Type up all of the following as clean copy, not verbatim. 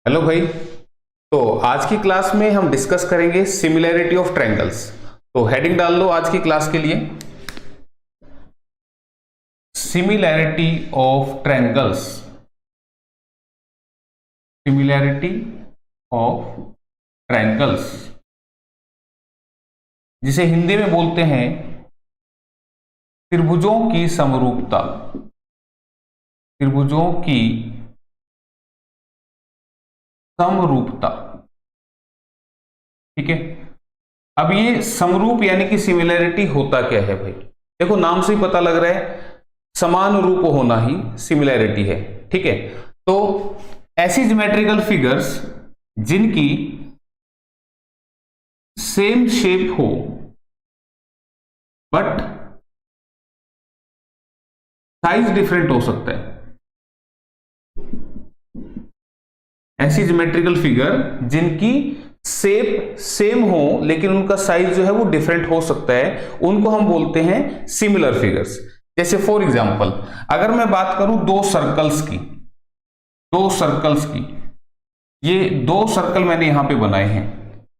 Hello भाई। तो आज की क्लास में हम डिस्कस करेंगे सिमिलैरिटी ऑफ ट्रायंगल्स। तो हेडिंग डाल लो आज की क्लास के लिए, similarity of triangles. Similarity of triangles जिसे हिंदी में बोलते हैं त्रिभुजों की समरूपता। त्रिभुजों की समरूपता, ठीक है। अब ये समरूप यानी कि सिमिलैरिटी होता क्या है भाई? देखो, नाम से ही पता लग रहा है समान रूप होना ही सिमिलैरिटी है, ठीक है। तो ऐसी ज्योमेट्रिकल फिगर्स जिनकी सेम शेप हो बट साइज डिफरेंट हो सकता है। ऐसी ज्योमेट्रिकल फिगर जिनकी शेप सेम हो लेकिन उनका साइज जो है वो डिफरेंट हो सकता है, उनको हम बोलते हैं सिमिलर फिगर्स। जैसे फॉर एग्जांपल, अगर मैं बात करूं दो सर्कल्स की, ये दो सर्कल मैंने यहां पे बनाए हैं,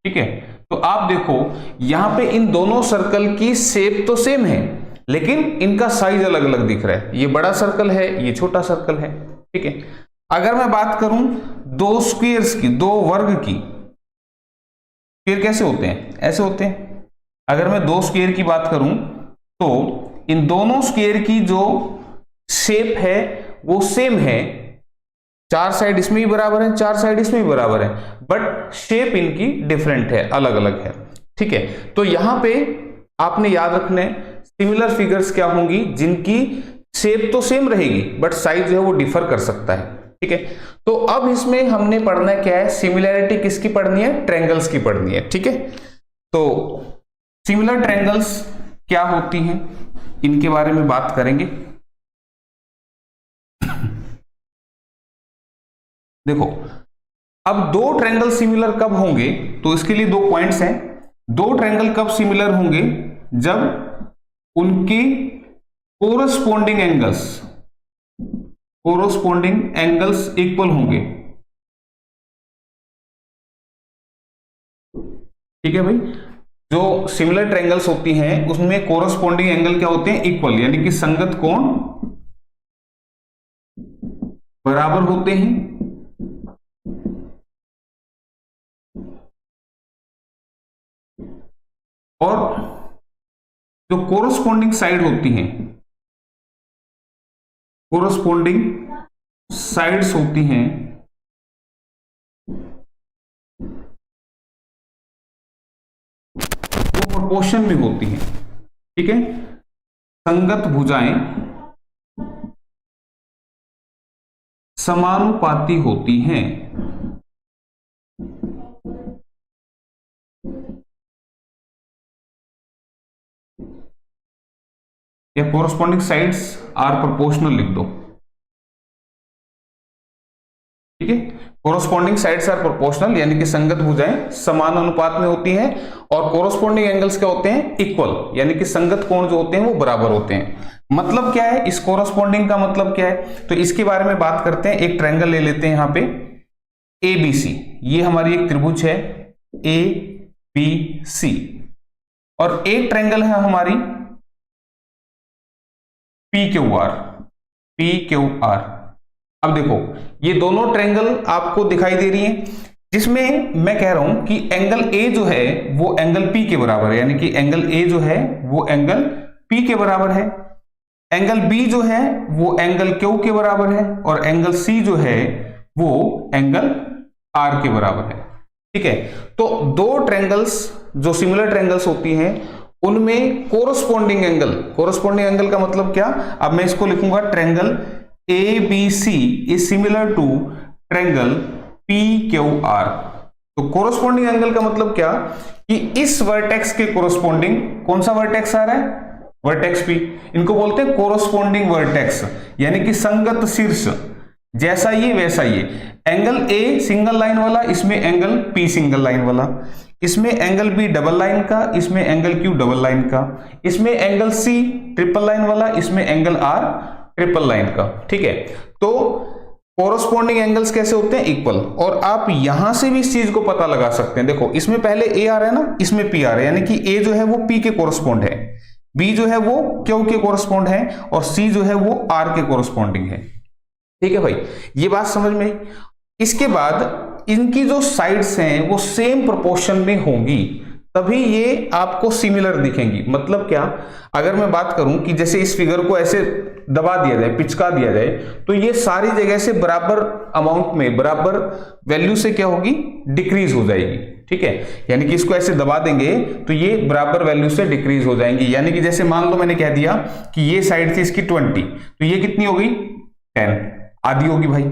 ठीक है। तो आप देखो यहां पे इन दोनों सर्कल की शेप तो सेम है लेकिन इनका साइज अलग अलग दिख रहा है। ये बड़ा सर्कल है, ये छोटा सर्कल है, ठीक है। अगर मैं बात करूं दो स्क्वायर्स की, दो वर्ग की, स्क्वायर कैसे होते हैं? ऐसे होते हैं। अगर मैं दो स्क्वायर की बात करूं तो इन दोनों स्क्वायर की जो शेप है वो सेम है, चार साइड इसमें भी बराबर है, चार साइड इसमें भी बराबर है, बट शेप इनकी डिफरेंट है, अलग अलग है, ठीक है। तो यहां पे आपने याद रखना है सिमिलर फिगर्स क्या होंगी, जिनकी शेप तो सेम रहेगी बट साइज जो है वो डिफर कर सकता है, ठीक है। तो अब इसमें हमने पढ़ना क्या है? सिमिलैरिटी किसकी पढ़नी है? ट्रायंगल्स की पढ़नी है, ठीक है। तो सिमिलर ट्रायंगल्स क्या होती हैं, इनके बारे में बात करेंगे। देखो, अब दो ट्रायंगल सिमिलर कब होंगे? तो इसके लिए दो पॉइंट्स हैं। दो ट्रायंगल कब सिमिलर होंगे? जब उनकी कोरस्पोंडिंग एंगल्स इक्वल होंगे, ठीक है भाई। जो सिमिलर ट्रायंगल्स होती हैं उसमें कोरस्पोंडिंग एंगल क्या होते हैं? इक्वल, यानी कि संगत कोण बराबर होते हैं। और जो कोरस्पोंडिंग साइड होती हैं, कोरस्पोंडिंग साइड्स होती हैं, वो प्रोपोर्शन में होती हैं, ठीक है। संगत भुजाएं समानुपाती होती हैं। या कोरस्पोंडिंग साइड्स आर प्रोपोर्शनल लिख दो, ठीक है। कोरस्पोंडिंग साइड्स आर प्रोपोर्शनल यानी कि संगत भुजाएं समान अनुपात में होती हैं, और कोरस्पोंडिंग एंगल्स क्या होते हैं? इक्वल, यानी कि संगत कोण जो होते हैं वो बराबर होते हैं। मतलब क्या है इस कोरस्पोंडिंग का? मतलब क्या है? तो इसके बारे में बात करते हैं। एक ट्रायंगल ले लेते हैं यहां पे ABC, ये हमारी एक त्रिभुज है ABC, और एक ट्रायंगल है हमारी PQR। अब देखो ये दोनों ट्रायंगल आपको दिखाई दे रही हैं, जिसमें मैं कह रहा हूं कि एंगल A जो है वो एंगल P के बराबर है, यानी कि एंगल A जो है वो एंगल P के बराबर है। एंगल B जो है वो एंगल Q के बराबर है, और एंगल C जो है वो एंगल R के बराबर है, ठीक है। तो दो ट्रायंगल्स जो सिमिलर ट्रायंगल्स होती हैं उनमें कोरस्पोंडिंग एंगल का मतलब क्या? अब मैं इसको लिखूंगा triangle ABC is similar to triangle PQR। तो कोरस्पोंडिंग एंगल का मतलब क्या कि इस वर्टेक्स के कोरस्पोंडिंग कौन सा वर्टेक्स आ रहा है? Vertex P। इनको बोलते हैं कोरस्पोंडिंग वर्टेक्स, यानी कि संगत शीर्ष, जैसा ये वैसा ये। एंगल A सिंगल लाइन वाला, इसमें एंगल P सिंगल लाइन वाला, इसमें एंगल B डबल लाइन का, इसमें एंगल Q डबल लाइन का, इसमें एंगल C ट्रिपल लाइन वाला, इसमें एंगल R ट्रिपल लाइन का, ठीक है। तो कोरोस्पोंडिंग एंगल्स कैसे होते हैं, इक्वल। और आप यहां से भी इस चीज को पता लगा सकते हैं। देखो इसमें पहले ए आ रहा है ना, इसमें पी आ रहा है, यानी कि ए जो है वो पी के कोरोस्पोंड है, बी जो है वो क्यू के कोरोस्पोंड है, और सी जो है वो आर के कोरोस्पोंडिंग है। ठीक है भाई, ये बात समझ में आई। इसके बाद इनकी जो साइड्स हैं वो सेम प्रोपोर्शन में होंगी, तभी ये आपको सिमिलर दिखेंगी। मतलब क्या, अगर मैं बात करूं कि जैसे इस फिगर को ऐसे दबा दिया जाए, पिचका दिया जाए, तो ये सारी जगह से बराबर अमाउंट में, बराबर वैल्यू से क्या होगी, डिक्रीज हो जाएगी। ठीक है, यानी कि इसको ऐसे दबा देंगे तो ये बराबर वैल्यू से डिक्रीज हो जाएंगी। यानी कि जैसे मान लो मैंने कह दिया कि ये साइड थी इसकी 20, तो ये कितनी हो गई 10, आधी होगी भाई।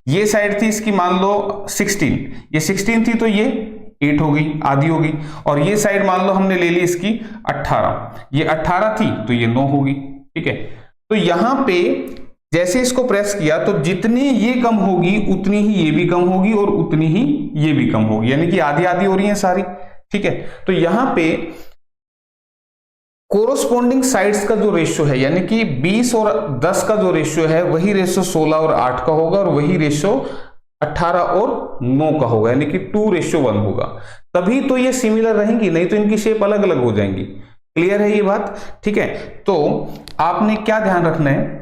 ये साइड थी इसकी मान लो 16, ये 16 थी तो ये 8 हो गई, आधी होगी। और ये साइड मान लो हमने ले ली इसकी 18, ये 18 थी तो ये 9 होगी। ठीक है, तो यहां पे जैसे इसको प्रेस किया तो जितनी ये कम होगी उतनी ही ये भी कम होगी और उतनी ही ये भी कम होगी, यानी कि आधी आधी हो रही है सारी। ठीक है, तो यहां पे कोरोस्पोंडिंग साइड्स का जो रेशियो है, यानी कि 20 और 10 का जो रेशियो है, वही रेशियो 16 और 8 का होगा, और वही रेशियो 18 और 9 का होगा, यानी कि 2:1 होगा। तभी तो ये सिमिलर रहेंगी, नहीं तो इनकी शेप अलग अलग हो जाएंगी। क्लियर है ये बात? ठीक है, तो आपने क्या ध्यान रखना है,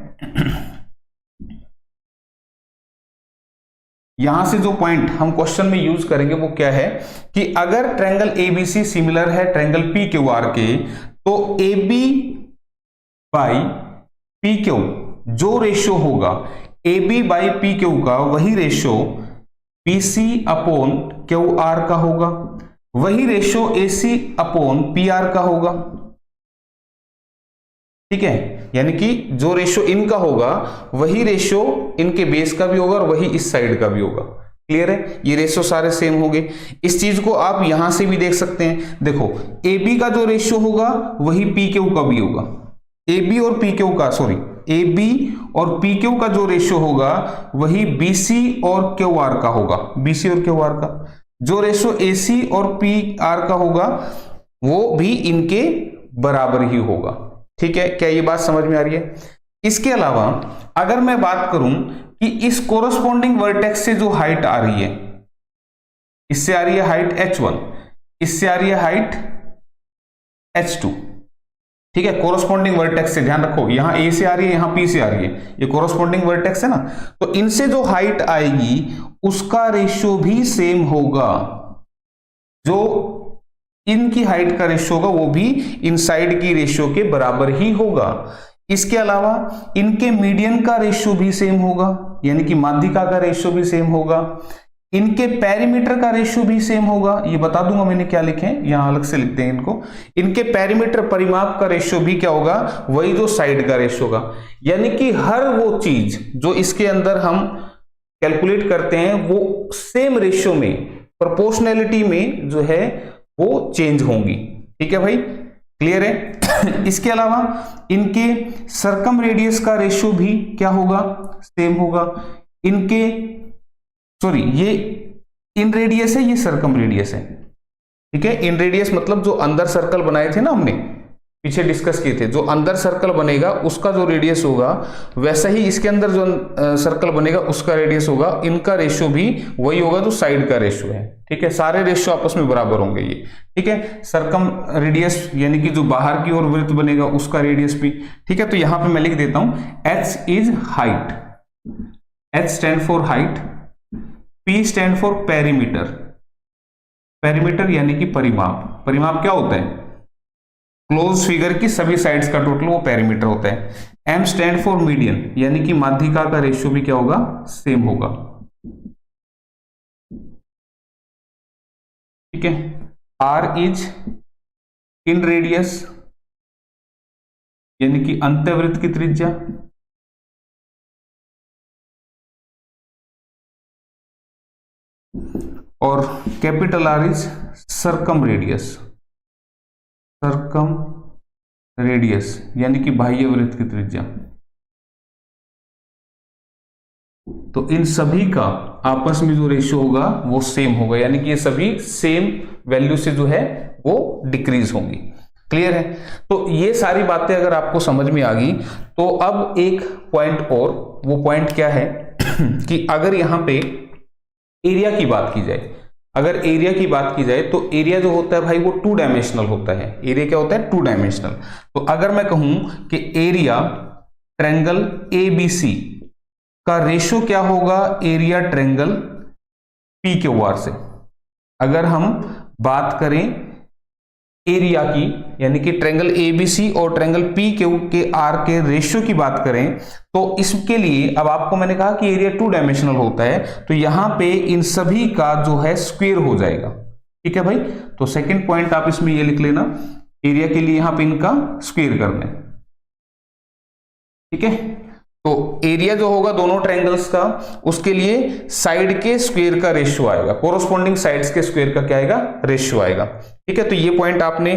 यहां से जो पॉइंट हम क्वेश्चन में यूज करेंगे वो क्या है कि अगर ट्रायंगल एबीसी सिमिलर है ट्रायंगल पीक्यूआर के, तो एबी बाई पी क्यू जो रेशियो होगा एबी बाई पी क्यू का, वही ratio BC upon Q R का होगा, वही ratio AC upon P R का होगा। ठीक है, यानी कि जो रेशियो इनका होगा वही रेशियो इनके बेस का भी होगा और वही इस साइड का भी होगा। क्लियर है, ये रेशियो सारे सेम होंगे। इस चीज को आप यहां से भी देख सकते हैं। देखो ए बी का जो रेशियो होगा वही पी क्यू का भी होगा, ए बी और पी क्यू का, सॉरी ए बी और पी क्यू का जो रेशियो होगा वही बी सी और क्यू आर का होगा, बी सी और क्यू आर का। जो रेशियो ए सी और पी आर का होगा वो भी इनके बराबर ही होगा। ठीक है, क्या ये बात समझ में आ रही है? इसके अलावा अगर मैं बात करूं कि इस कोरोस्पोंडिंग वर्टेक्स से जो हाइट आ रही है, इससे आ रही है हाइट h1, इससे आ रही है हाइट h2। ठीक है, कोरोस्पोंडिंग वर्टेक्स से, ध्यान रखो यहां a से आ रही है, यहां p से आ रही है, ये कोरोस्पोंडिंग वर्टेक्स है ना, तो इनसे जो हाइट आएगी उसका रेशियो भी सेम होगा। जो इनकी हाइट का रेशियो होगा वो भी इन साइड की रेशियो के बराबर ही होगा। इसके अलावा इनके मीडियन का रेशियो भी सेम होगा, यानी कि माध्यिका का रेशियो भी सेम होगा। इनके पेरीमीटर का रेशियो भी सेम होगा, ये बता दूंगा मैंने क्या लिखे हैं, यहां अलग से लिखते हैं इनको। इनके पेरीमीटर परिमाप का रेशियो भी क्या होगा, वही जो साइड का रेशियो होगा। यानी कि हर वो चीज जो इसके अंदर हम कैलकुलेट करते हैं वो सेम रेशियो में, प्रोपोर्शनैलिटी में जो है वो चेंज होंगी। ठीक है भाई, क्लियर है? इसके अलावा इनके सरकम रेडियस का रेशियो भी क्या होगा, सेम होगा। इनके सॉरी ये इन रेडियस है, ये सरकम रेडियस है। ठीक है, इन रेडियस मतलब जो अंदर सर्कल बनाए थे ना हमने, पीछे डिस्कस किए थे, जो अंदर सर्कल बनेगा उसका जो रेडियस होगा वैसा ही इसके अंदर जो सर्कल बनेगा उसका रेडियस होगा। इनका रेशियो भी वही होगा जो साइड का रेशियो है। ठीक है, सारे रेशियो आपस में बराबर होंगे ये। ठीक है, सरकम रेडियस यानी कि जो बाहर की ओर वृत्त बनेगा उसका रेडियस भी। ठीक है, तो यहां पे मैं लिख देता हूं h is height, h stand for height, p stand for perimeter, perimeter यानी कि परिमाप। परिमाप क्या होता है, क्लोज फिगर की सभी साइड्स का टोटल, वो पेरीमीटर होता है। m स्टैंड फॉर मीडियन, यानी कि माध्यिका का रेशियो भी क्या होगा, सेम होगा। ठीक है, r इज इन रेडियस यानी कि अंतःवृत्त की त्रिज्या, और capital R is circumradius, circumradius यानी कि बाह्य वृत्त की त्रिज्या। तो इन सभी का आपस में जो रेशियो होगा वो सेम होगा, यानी कि ये सभी सेम वैल्यू से जो है वो डिक्रीज होंगी। क्लियर है? तो ये सारी बातें अगर आपको समझ में आ गई तो अब एक पॉइंट और, वो पॉइंट क्या है कि अगर यहां पे एरिया की बात की जाए, अगर एरिया की बात की जाए तो एरिया जो होता है भाई वो 2 डायमेंशनल होता है। एरिया क्या होता है? 2 डायमेंशनल। तो अगर मैं कहूं कि एरिया ट्रायंगल एबीसी का रेशो क्या होगा area triangle P Q R से, अगर हम बात करें एरिया की, यानी कि ट्रायंगल एबीसी और ट्रायंगल पी क्यू के आर के रेशियो की बात करें, तो इसके लिए अब आपको मैंने कहा कि एरिया 2 डायमेंशनल होता है, तो यहां पे इन सभी का जो है स्क्वायर हो जाएगा। ठीक है भाई, तो सेकंड पॉइंट आप इसमें ये लिख लेना, एरिया के लिए यहां पे इनका स्क्वायर करना है। ठीक है, तो एरिया जो होगा दोनों ट्रायंगल्स का, उसके लिए साइड के स्क्वायर का रेशियो आएगा, कोरोस्पोंडिंग साइड्स के स्क्वायर का क्या आएगा? रेशियो आएगा। ठीक है, तो ये पॉइंट आपने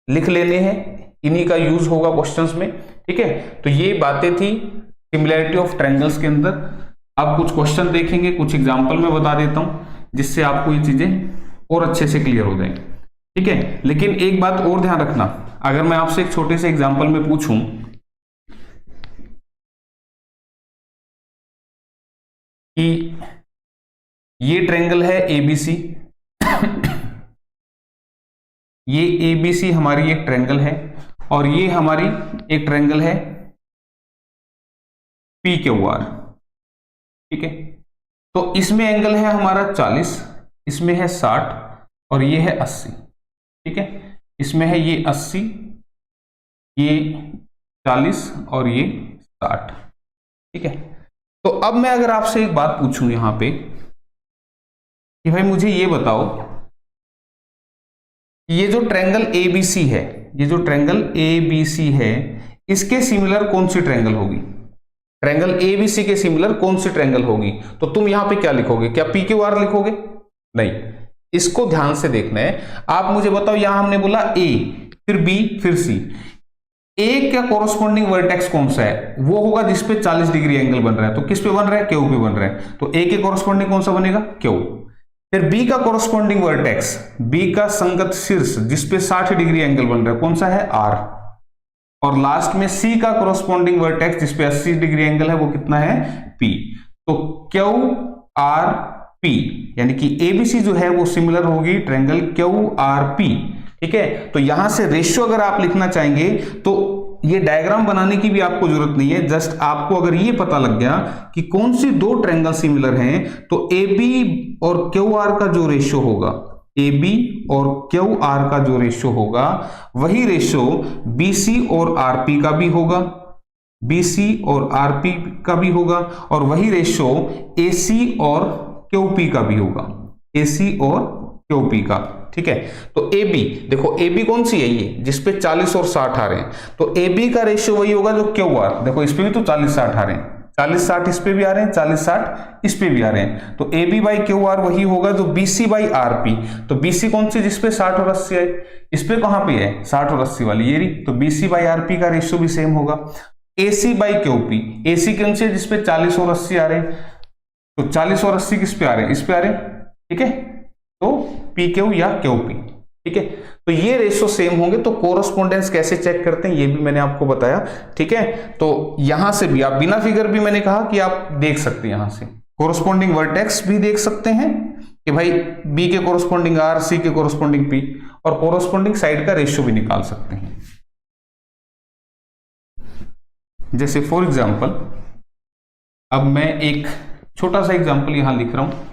लिख लेने हैं, इन्हीं का यूज होगा क्वेश्चंस में। ठीक है, तो ये बातें थी सिमिलैरिटी ऑफ ट्रायंगल्स के अंदर। अब कुछ क्वेश्चन देखेंगे, कुछ एग्जांपल में बता देता हूं जिससे आपको ये चीजें और अच्छे से क्लियर हो जाएंगी। ठीक है, लेकिन एक बात और ध्यान रखना, अगर मैं आपसे एक छोटे से एग्जाम्पल में पूछूं कि ये ट्रायंगल है एबीसी, ये एबीसी हमारी एक ट्रायंगल है और ये हमारी एक ट्रायंगल है पी क्यू आर। ठीक है, तो इसमें एंगल है हमारा 40, इसमें है 60 और ये है 80। ठीक है, इसमें है ये 80, ये 40 और ये 60। ठीक है, तो अब मैं अगर आपसे एक बात पूछूं यहां पे कि भाई मुझे ये बताओ, ये जो ट्रायंगल एबीसी है, ये जो ट्रायंगल एबीसी है, इसके सिमिलर कौन सी ट्रायंगल होगी? ट्रायंगल एबीसी के सिमिलर कौन सी ट्रायंगल होगी? तो तुम यहां पे क्या लिखोगे? क्या पी क्यू आर लिखोगे? नहीं, इसको ध्यान से देखना है। आप मुझे बताओ, यहां हमने बोला ए, फिर बी, फिर सी। ए का कोरोस्पोंडिंग वर्टेक्स कौन सा है? वो होगा जिसपे 40 डिग्री एंगल बन रहा है। तो किस पे बन रहा है? क्यू पे बन रहा है। तो ए के कोरोस्पोंडिंग कौन सा बनेगा? क्यू। फिर बी का कोरोस्पोंडिंग वर्टेक्स, बी का संगत शीर्ष जिसपे 60 डिग्री एंगल बन रहा है, कौन सा है? आर। और लास्ट में सी का कोरोस्पोंडिंग वर्टेक्स जिसपे 80 डिग्री एंगल है, वो कितना है? पी। तो क्यू आर पी, यानी कि एबीसी जो है वो सिमिलर होगी ट्रायंगल क्यू आर पी। ठीक है, तो यहां से रेशियो अगर आप लिखना चाहेंगे तो ये डायग्राम बनाने की भी आपको जरूरत नहीं है, जस्ट आपको अगर ये पता लग गया कि कौन सी दो ट्रायंगल सिमिलर हैं, तो ए बी और क्यू आर का जो रेशियो होगा, ए बी और क्यू आर का जो रेशियो होगा, वही रेशियो बी सी और आर पी का भी होगा, बी सी और आर पी का भी होगा, और वही रेशियो ए सी और क्यू पी का भी होगा, ए सी और क्यू पी का। ठीक है, तो ए बी देखो, ए बी कौन सी है? ये जिसपे 40 और 60 आ रहे हैं, तो ए बी का रेशियो वही होगा जो क्यू आर। देखो इस पे भी तो 40-60 आ रहे हैं, 40-60 इस पे भी आ रहे हैं, 40-60 इस पे भी आ रहे हैं, तो A B by Q R वही होगा जो B C by R P. तो बी सी कौन सी? जिसपे 60 और 80 आए, इस पे कहां पे है? 60 और 80 वाली ये रही, तो B C by R P का रेशियो भी सेम होगा। A C by Q P, A C कौन सी है? जिसपे 40 और 80 आ रहे हैं, तो 40 और 80 किस पे आ रहे हैं? इस पे आ रहे हैं। ठीक है, तो पी क्यू या क्यू पी। ठीक है, तो ये रेशियो सेम होंगे। तो कोरोस्पोंडेंस कैसे चेक करते हैं ये भी मैंने आपको बताया। ठीक है, तो यहां से भी आप बिना फिगर भी मैंने कहा कि आप देख सकते हैं, यहां से कोरोस्पोंडिंग वर्टेक्स भी देख सकते हैं कि भाई बी के कोरोस्पोंडिंग आर, सी के कोरोस्पोंडिंग पी, और कोरोस्पोंडिंग साइड का रेशियो भी निकाल सकते हैं। जैसे फॉर एग्जाम्पल, अब मैं एक छोटा सा एग्जाम्पल यहां लिख रहा हूं।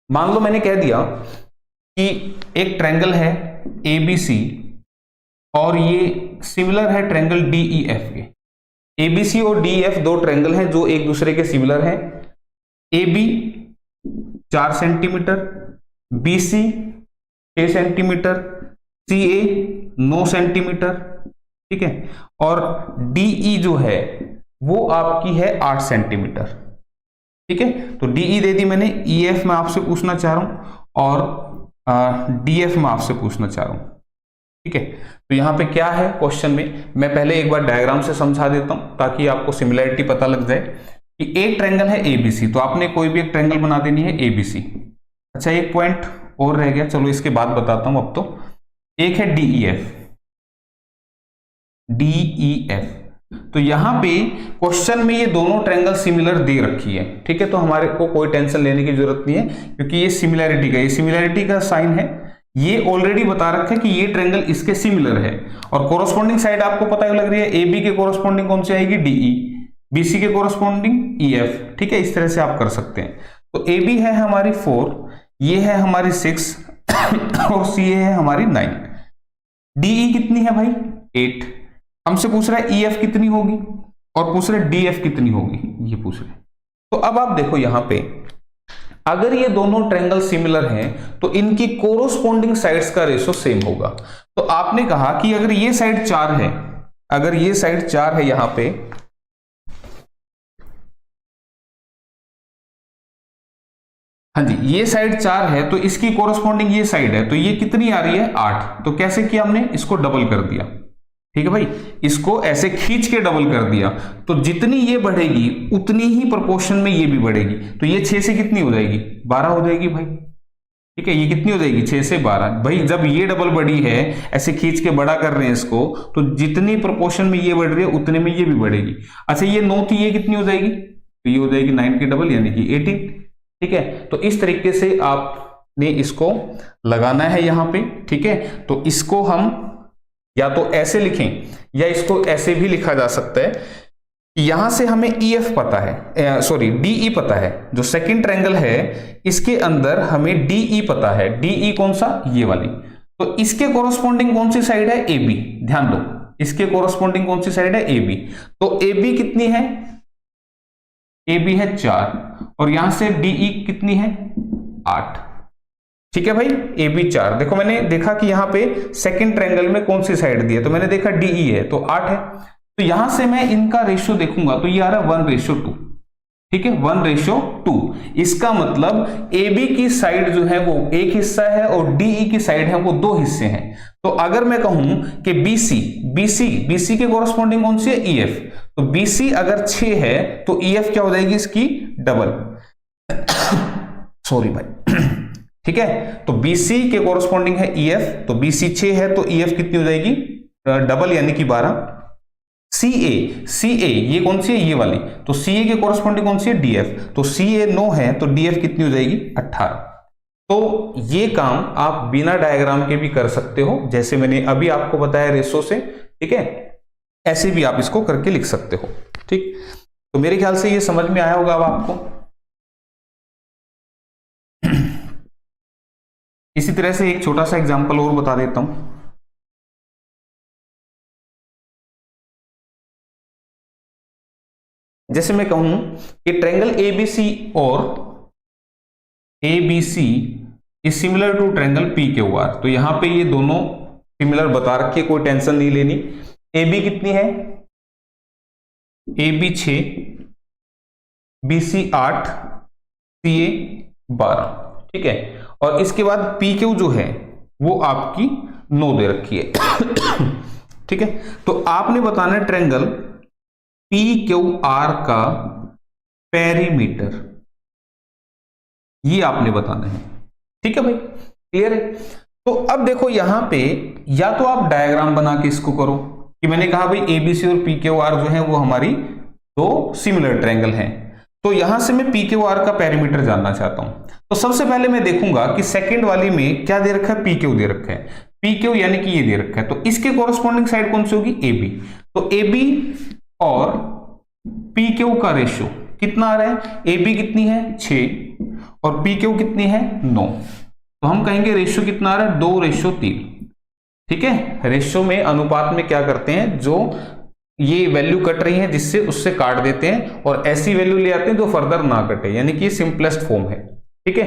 मान लो मैंने कह दिया कि एक ट्रायंगल है एबीसी और ये सिमिलर है ट्रायंगल डीईएफ के। एबीसी और डीईएफ दो ट्रायंगल हैं जो एक दूसरे के सिमिलर हैं। AB 4 centimetre, BC 6 centimetre, CA 9 centimetre. ठीक है, और DE जो है वो आपकी है 8 सेंटीमीटर। ठीक है, तो DE दे दी मैंने, EF में आपसे पूछना चाह रहा हूं और DF में आपसे पूछना चाह रहा हूं। ठीक है, तो यहां पे क्या है क्वेश्चन में, मैं पहले एक बार डायग्राम से समझा देता हूं ताकि आपको सिमिलरिटी पता लग जाए कि एक ट्रायंगल है ABC, तो आपने कोई भी एक ट्रायंगल बना देनी है ABC। अच्छा, एक पॉइंट और रह गया, चलो इसके बाद बताता हूं। अब तो एक है DEF, DEF। तो यहां पे क्वेश्चन में ये दोनों ट्रायंगल सिमिलर दे रखी है, ठीक है, तो हमारे को कोई टेंशन लेने की जरूरत नहीं है, क्योंकि ये सिमिलैरिटी का साइन है, ये ऑलरेडी बता रखा है कि ये ट्रायंगल इसके सिमिलर है। और कोरोस्पोंडिंग साइड आपको पता ही लग रही है, AB के कोरोस्पोंडिंग कौन सी आएगी, DE, BC के कोरोस्पोंडिंग EF, ठीक है, इस तरह से आप कर सकते हैं। तो AB है हमारी 4, ये है हमारी 6 और CA है हमारी 9। DE कितनी है भाई, 8। हमसे पूछ रहा है EF कितनी होगी और पूछ रहे DF कितनी होगी, ये पूछ रहे। तो अब आप देखो यहां पे, अगर ये दोनों ट्रायंगल सिमिलर हैं तो इनकी कोरोस्पोंडिंग साइड्स का रेशो सेम होगा। तो आपने कहा कि अगर ये साइड 4 है, अगर ये साइड 4 है यहां पे, हाँ जी, ये साइड 4 है तो इसकी कोरोस्पोंडिंग ये साइड है, तो ये कितनी आ रही है, 8। तो कैसे किया हमने, इसको डबल कर दिया, ठीक है भाई, इसको ऐसे खींच के डबल कर दिया, तो जितनी ये बढ़ेगी उतनी ही प्रोपोर्शन में ये भी बढ़ेगी। तो ये 6 से कितनी हो जाएगी, 12 हो जाएगी भाई, ठीक है, ये कितनी हो जाएगी, 6 से 12। भाई जब ये डबल बढ़ी है, ऐसे खींच के बड़ा कर रहे हैं इसको, तो जितनी प्रोपोर्शन में ये बढ़ रही है उतने में ये भी बढ़ेगी। अच्छा ये 9 थी, ये कितनी हो जाएगी, तो ये हो जाएगी 9 की डबल यानी कि 18, ठीक है। तो इस तरीके से आपने इसको लगाना है यहां पे, ठीक है। तो इसको हम या तो ऐसे लिखें या इसको ऐसे भी लिखा जा सकता है, यहां से हमें EF पता है, सॉरी DE पता है, जो सेकंड ट्रायंगल है इसके अंदर हमें DE पता है। DE कौन सा, ये वाली। तो इसके कोरोस्पोंडिंग कौन सी साइड है, AB। ध्यान दो, इसके कोरोस्पोंडिंग कौन सी साइड है, AB। तो AB कितनी है, AB है 4 और यहां से DE कितनी है, 8, ठीक है भाई। AB 4, देखो मैंने देखा कि यहां पे सेकंड ट्रायंगल में कौन सी साइड दी है, तो मैंने देखा DE है तो 8 है। तो यहां से मैं इनका रेशियो देखूंगा तो ये आ रहा है 1:2, ठीक है, 1:2। इसका मतलब AB की साइड जो है वो एक हिस्सा है और DE की साइड है वो 2 हिस्से हैं। तो अगर मैं कहूं कि BC के कोरोस्पोंडिंग कौन सी है, EF। तो BC अगर 6 है तो EF क्या हो जाएगी, इसकी डबल सॉरी भाई, ठीक है। तो BC के कोरोस्पोंडिंग है EF, तो BC 6 है तो EF कितनी हो जाएगी, डबल यानी कि 12। CA ये कौन सी है, ये वाली। तो CA के कोरोस्पोंडिंग कौन सी है, DF। तो CA 9 है तो DF कितनी हो जाएगी, 18। तो ये काम आप बिना डायग्राम के भी कर सकते हो, जैसे मैंने अभी आपको बताया रेशो से, ठीक है, ऐसे भी आप इसको करके लिख सकते हो, ठीक। तो मेरे ख्याल से ये समझ में आया होगा अब आपको। इसी तरह से एक छोटा सा एग्जांपल और बता देता हूं। जैसे मैं कहूं कि ट्रायंगल ABC और ABC is similar to triangle PQR। तो यहां पे ये दोनों सिमिलर बता रखे, कोई टेंशन नहीं लेनी। AB कितनी है, AB 6, BC 8, CA 12, ठीक है। और इसके बाद PQ जो है वो आपकी 9 दे रखी है, ठीक है। तो आपने बताना है ट्रायंगल PQR का पेरीमीटर, ये आपने बताना है, ठीक है भाई, क्लियर है। तो अब देखो यहां पे या तो आप डायग्राम बना के इसको करो कि मैंने कहा भाई ABC और PQR जो है वो हमारी 2 सिमिलर ट्रायंगल हैं। तो यहां से मैं PQR का पेरीमीटर जानना चाहता हूं। तो सबसे पहले मैं देखूंगा कि सेकंड वाली में क्या दे रखा है, PQ दे रखा है, PQ यानी कि ये दे रखा है। तो इसके कोरोस्पोंडिंग साइड कौन सी होगी, AB। तो AB और PQ का रेशियो कितना आ रहा है, AB कितनी है 6 और PQ कितनी है 9। तो हम कहेंगे रेशियो कितना आ रहा है, 2:3, ठीक है। रेशियो में, अनुपात में क्या करते हैं, जो ये वैल्यू कट रही है जिससे उससे काट देते हैं और ऐसी वैल्यू ले आते हैं जो फर्दर ना कटे, यानी कि सिंपलेस्ट फॉर्म है, ठीक है।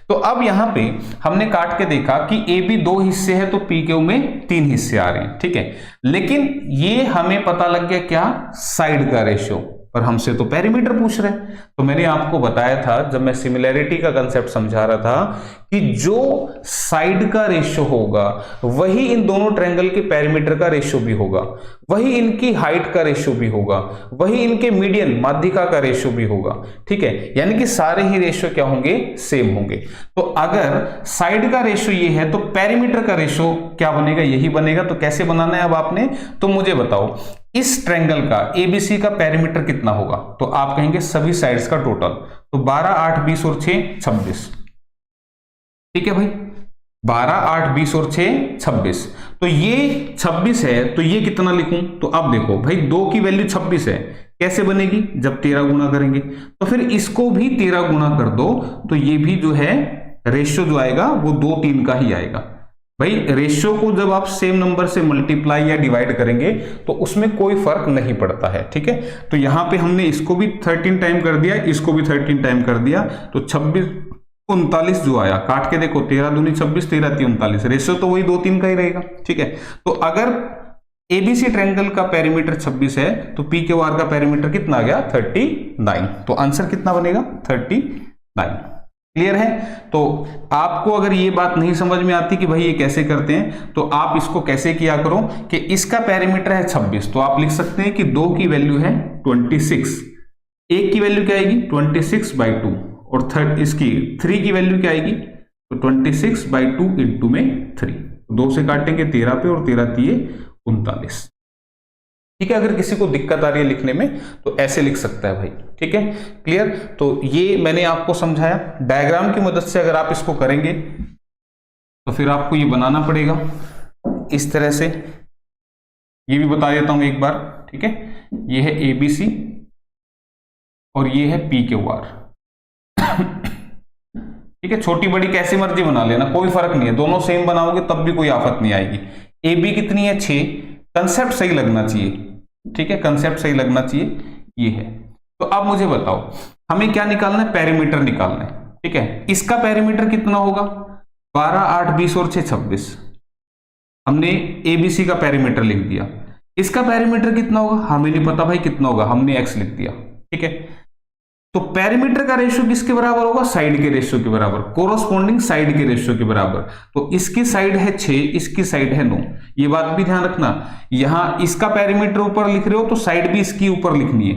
तो अब यहां पे हमने काट के देखा कि AB 2 हिस्से है तो PQ में 3 हिस्से आ रहे हैं, ठीक है। लेकिन ये हमें पता लग गया क्या, साइड का रेशियो पर हमसे तो पेरीमीटर पूछ रहे हैं। तो मैंने आपको बताया था जब मैं सिमिलैरिटी का कंसेप्ट समझा रहा था कि जो साइड का रेशियो होगा वही इन दोनों ट्रायंगल के पेरीमीटर का रेशियो भी होगा, वही इनकी हाइट का रेशियो भी होगा, वही इनके मीडियन माध्यिका का रेशियो भी होगा। ठीक है, यानी कि सारे ही रेशियो क्या होंगे, सेम होंगे। तो अगर साइड का रेशियो ये है तो पेरीमीटर का रेशियो क्या बनेगा, यही बनेगा। तो कैसे बनाना है अब आपने, तो मुझे बताओ इस ट्रायंगल का एबीसी का पेरीमीटर कितना होगा। तो आप कहेंगे सभी साइड्स का टोटल, तो 12, 8, 20 और 6 26। ठीक है भाई, 12, 8, 20 और 6 26। तो ये 26 है, तो ये कितना लिखूं, तो अब देखो भाई 2 की वैल्यू 26 है, कैसे बनेगी, जब 13 गुना करेंगे। तो फिर इसको भी 13 गुना कर दो, तो ये भी जो है रेशियो जो आएगा वो 2, 3 का ही आएगा। भाई रेशियो को जब आप सेम नंबर से मल्टीप्लाई या डिवाइड करेंगे तो उसमें कोई फर्क नहीं पड़ता है। ठीक है, तो यहां पे हमने इसको भी 13 टाइम कर दिया, इसको भी 13 टाइम कर दिया, तो 26, 39 जो आया, काट के देखो 13 दूनी 26, 13 × 39, रेशियो तो वही 2, 3 का ही रहेगा। ठीक है, तो अगर एबीसी ट्रायंगल का पेरीमीटर 26 है तो पी क्यू आर का पेरीमीटर कितना आ गया, 39। तो आंसर कितना बनेगा, 39। क्लियर है। तो आपको अगर ये बात नहीं समझ में आती कि भाई ये कैसे करते हैं, तो आप इसको कैसे किया करो कि इसका पेरीमीटर है 26, तो आप लिख सकते हैं कि 2 की वैल्यू है 26, 1 की वैल्यू क्या आएगी 26/2, और इसकी 3 की वैल्यू क्या आएगी, तो 26/2 इंटू में 3, 2 से काटेंगे 13 पे, और 13 × 39। ठीक है, अगर किसी को दिक्कत आ रही है लिखने में तो ऐसे लिख सकता है भाई। ठीक है, क्लियर। तो ये मैंने आपको समझाया, डायग्राम की मदद से अगर आप इसको करेंगे तो फिर आपको ये बनाना पड़ेगा इस तरह से। ये भी बता देता हूं एक बार। ठीक है, ये है एबीसी और ये है पी क्यू आर। ठीक है, छोटी बड़ी कैसी मर्जी बना लेना, कोई फर्क नहीं है, दोनों सेम बनाओगे तब भी कोई आफत नहीं आएगी। ए बी कितनी है 6, कंसेप्ट सही लगना चाहिए। ठीक है, कंसेप्ट सही लगना चाहिए, ये है। तो अब मुझे बताओ हमें क्या निकालना है, पेरीमीटर निकालना है। ठीक है, इसका पेरीमीटर कितना होगा, 12, 8, 20 और 6 26। हमने एबीसी का पेरीमीटर लिख दिया। इसका पेरीमीटर कितना होगा, हमें नहीं पता भाई कितना होगा, हमने एक्स लिख दिया। ठीक है, तो पेरीमीटर का रेशियो किसके बराबर होगा, साइड के रेशियो के बराबर, कोरोस्पोंडिंग साइड के रेशियो के बराबर। तो इसकी साइड है 6, इसकी साइड है 9। ये बात भी ध्यान रखना, यहां इसका पेरीमीटर ऊपर लिख रहे हो तो साइड भी इसकी ऊपर लिखनी है।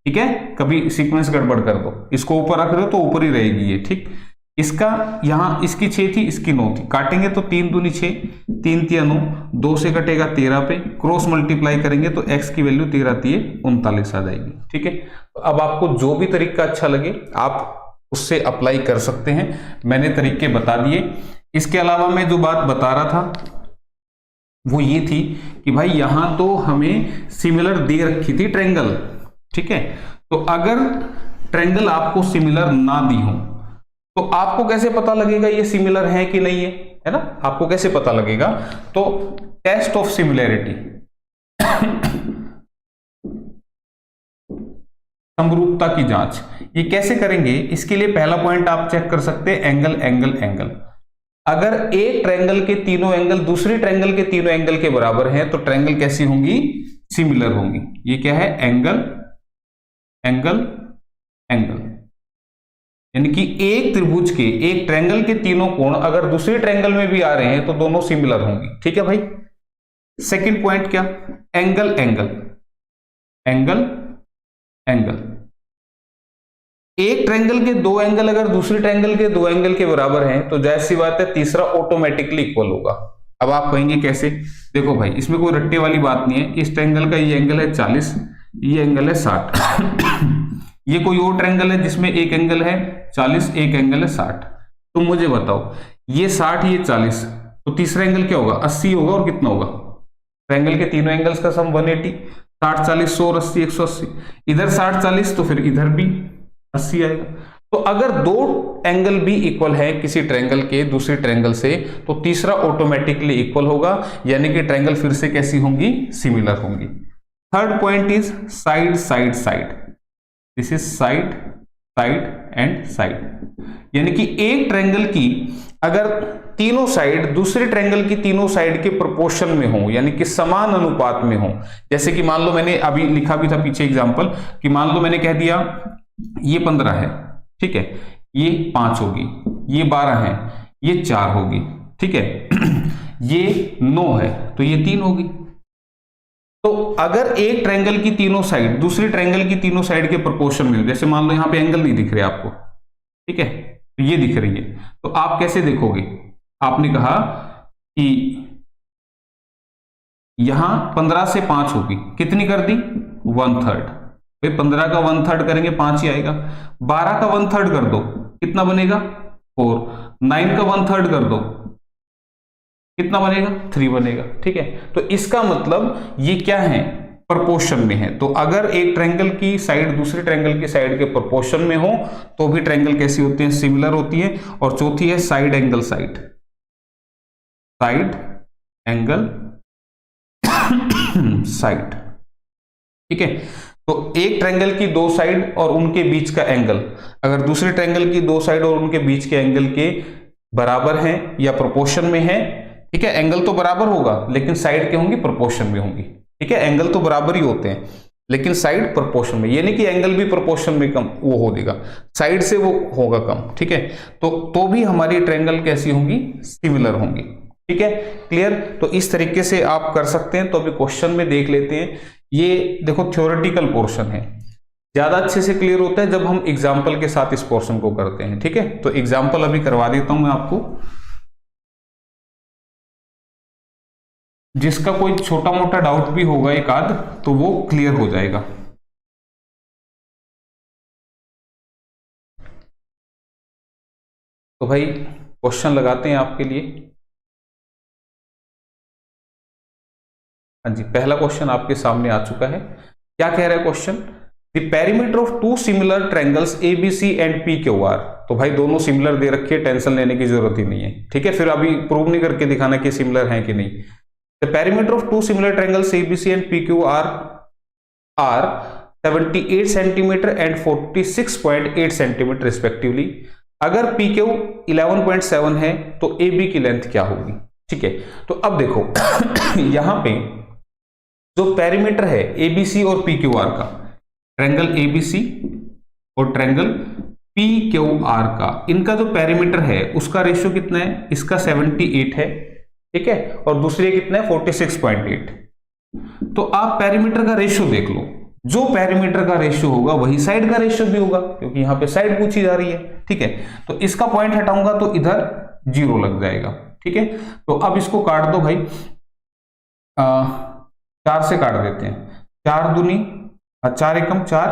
ठीक है, कभी सीक्वेंस गड़बड़ कर दो, इसको ऊपर रख रहे हो तो ऊपर ही रहेगी ये। ठीक, इसका यहां इसकी 6 थी, इसकी 9 थी, काटेंगे तो 3 दूनी 6, 3 × 9, 2 से कटेगा 13 पे, क्रॉस मल्टीप्लाई करेंगे तो x की वैल्यू 13 × 39 आ जाएगी। ठीक है, तो अब आपको जो भी तरीका अच्छा लगे आप उससे अप्लाई कर सकते हैं, मैंने तरीके बता दिए। इसके अलावा मैं जो बात बता रहा था वो ये थी कि भाई यहां तो हमें सिमिलर दे रखी थी ट्रायंगल। ठीक है, तो अगर ट्रायंगल आपको सिमिलर ना दी हो तो आपको कैसे पता लगेगा ये सिमिलर है कि नहीं है ना, आपको कैसे पता लगेगा, तो टेस्ट ऑफ सिमिलैरिटी, समरूपता की जांच, ये कैसे करेंगे, इसके लिए पहला पॉइंट आप चेक कर सकते हैं, एंगल एंगल एंगल। अगर एक ट्रायंगल के तीनों एंगल दूसरे ट्रायंगल के तीनों एंगल के बराबर हैं तो ट्रायंगल कैसी होंगी, सिमिलर होंगी। ये क्या है, एंगल एंगल एंगल, यानी कि एक त्रिभुज के, एक ट्रायंगल के तीनों कोण अगर दूसरे ट्रायंगल में भी आ रहे हैं तो दोनों सिमिलर होंगी। ठीक है भाई। सेकंड पॉइंट क्या, एंगल एंगल एंगल एंगल, एक ट्रायंगल के 2 एंगल अगर दूसरे ट्रायंगल के 2 एंगल के बराबर हैं तो जाहिर सी बात है तीसरा ऑटोमेटिकली इक्वल होगा। अब आप कहेंगे कैसे, देखो भाई इसमें कोई रट्टे वाली बात नहीं है। इस ट्रायंगल का ये एंगल है 40, ये एंगल है 60। ये कोई और ट्रायंगल है जिसमें एक एंगल है 40, एक एंगल है 60। तो मुझे बताओ ये 60 ये 40, तो तीसरा एंगल क्या होगा, 80 होगा, और कितना होगा, ट्रायंगल के तीनों एंगल्स का सम 180, 60 40 100 और 80 180, इधर 60 40 तो फिर इधर भी 80 आएगा। तो अगर 2 एंगल भी इक्वल है किसी ट्रायंगल के दूसरे ट्रायंगल से तो तीसरा ऑटोमेटिकली इक्वल होगा, यानी कि ट्रायंगल फिर से कैसी होंगी, सिमिलर होंगी। Third point is side side side, this is side side and side, यानी कि एक ट्रायंगल की अगर तीनों साइड दूसरे ट्रायंगल की तीनों साइड के प्रोपोर्शन में हो, यानी कि समान अनुपात में हो, जैसे कि मान लो मैंने अभी लिखा भी था पीछे एग्जांपल कि मान लो मैंने कह दिया ये 15 है, ठीक है, ये 5 होगी, ये 12 है, ये 4 होगी, ठीक है, ये 9 है तो ये 3 होगी। तो अगर एक ट्रायंगल की तीनों साइड दूसरे ट्रायंगल की तीनों साइड के प्रोपोर्शन में हो, जैसे मान लो यहां पे एंगल नहीं दिख रहे आपको, ठीक है, तो ये दिख रही है, तो आप कैसे देखोगे? आपने कहा कि यहां 15 से 5 होगी, कितनी कर दी? 1/3। भाई 15 का 1/3 करेंगे 5 ही आएगा। 12 का 1/3 कर दो, कितना बनेगा? 4। 9 का 1/3 कर दो, कितना बनेगा? 3 बनेगा, ठीक है। तो इसका मतलब ये क्या है? प्रोपोर्शन में है। तो अगर एक ट्रायंगल की साइड दूसरे ट्रायंगल की साइड के प्रोपोर्शन में हो तो भी ट्रायंगल कैसी होती है? सिमिलर होती है। और चौथी है side angle side, side angle side, ठीक है। तो एक ट्रायंगल की दो साइड और उनके बीच का एंगल अगर दूसरे ट्रायंगल की दो साइड और उनके बीच के एंगल के बराबर हैं या प्रोपोर्शन में है, ठीक है, एंगल तो बराबर होगा लेकिन साइड क्या होंगी? प्रोपोर्शन में होंगी, ठीक है। एंगल तो बराबर ही होते हैं लेकिन साइड प्रोपोर्शन में, यानी कि एंगल भी प्रोपोर्शन में कम वो हो देगा, साइड से वो होगा कम, ठीक है। तो भी हमारी ट्रायंगल कैसी होंगी? सिमिलर होंगी, ठीक है। क्लियर? तो इस तरीके से आप कर सकते हैं। तो अभी क्वेश्चन में देख लेते हैं। ये देखो थ्योरेटिकल पोर्शन है, ज्यादा अच्छे से क्लियर होता है जब हम एग्जाम्पल के साथ इस पोर्शन को करते हैं, ठीक है। तो एग्जाम्पल अभी करवा देता हूं मैं आपको, जिसका कोई छोटा मोटा डाउट भी होगा एक आध तो वो क्लियर हो जाएगा। तो भाई क्वेश्चन लगाते हैं आपके लिए। हाँ जी, पहला क्वेश्चन आपके सामने आ चुका है। क्या कह रहा है question? The perimeter of two similar triangles ABC and PQR. तो भाई दोनों सिमिलर दे रखी है, टेंशन लेने की जरूरत ही नहीं है, ठीक है। फिर अभी प्रूव नहीं करके दिखाना कि सिमिलर है कि नहीं। The perimeter of two similar triangles ABC and PQR are 78 cm and 46.8 cm respectively. अगर PQ 11.7 है तो AB की लेंथ क्या होगी? ठीक है, तो अब देखो यहां पे जो पेरीमीटर है ABC और PQR का, ट्रायंगल ABC और ट्रायंगल PQR का, इनका जो पेरीमीटर है उसका रेशियो कितना है? इसका 78 है, ठीक है, और दूसरे कितना है? 46.8। तो आप पेरीमीटर का रेशियो देख लो, जो पेरीमीटर का रेशियो होगा वही साइड का रेशियो भी होगा, क्योंकि यहां पे साइड पूछी जा रही है, ठीक है। तो इसका पॉइंट हटाऊंगा तो इधर 0 लग जाएगा, ठीक है। तो अब इसको काट दो भाई, 4 से काट देते हैं। 4 दूनी 4 एकम 4,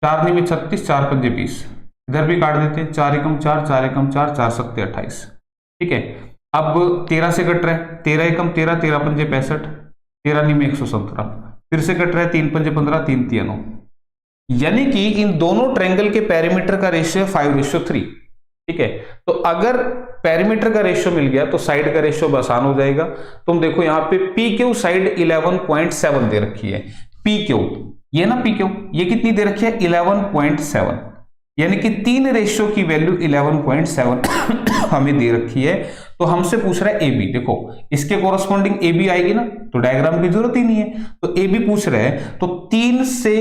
4 नी में 36, 4 पंजे 20, इधर भी काट देते हैं। 4 एकम 4, 4 एकम 4, 4 सत्ते 28, ठीक है। अब 13 से कट रहा है, 13 एकम 13, 13 पंजे 65, 13 नी में 117, फिर से कट रहा है 3 पंजे 15, 3 तिया 9, यानी कि इन दोनों ट्रायंगल के पेरीमीटर का रेशियो 5:3, ठीक है। तो अगर पेरीमीटर का रेशियो मिल गया तो साइड का रेशियो आसान हो जाएगा। तुम देखो यहां पे PQ साइड 11.7 दे रखी है, PQ ये ना PQ ये कितनी दे रखी है? 11.7, यानी कि 3 रेशियो की वैल्यू 11.7 हमें दे रखी है। तो हमसे पूछ रहा है AB, देखो इसके कोरस्पॉन्डिंग AB आएगी ना, तो डायग्राम की जरूरत ही नहीं है। तो AB पूछ रहे हैं, तो 3 से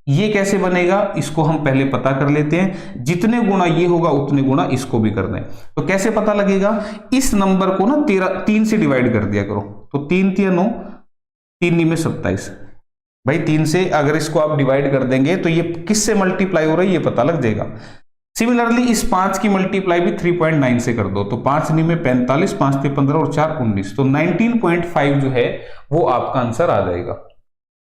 ये कैसे बनेगा इसको हम पहले पता कर लेते हैं। जितने गुना ये होगा उतने गुना इसको भी कर दें। तो कैसे पता लगेगा? इस नंबर को ना 3 से डिवाइड कर दिया करो, तो 3 तिया 9, 3 नी में 27। भाई 3 से अगर इसको आप डिवाइड कर देंगे तो ये किससे मल्टीप्लाई हो रहा है ये पता लग जाएगा। सिमिलरली इस 5 की मल्टीप्लाई भी 3.9 से कर दो, तो 5 नी में 45, 5 ते 15 और 4 19, तो 19.5 जो है वो आपका आंसर आ जाएगा,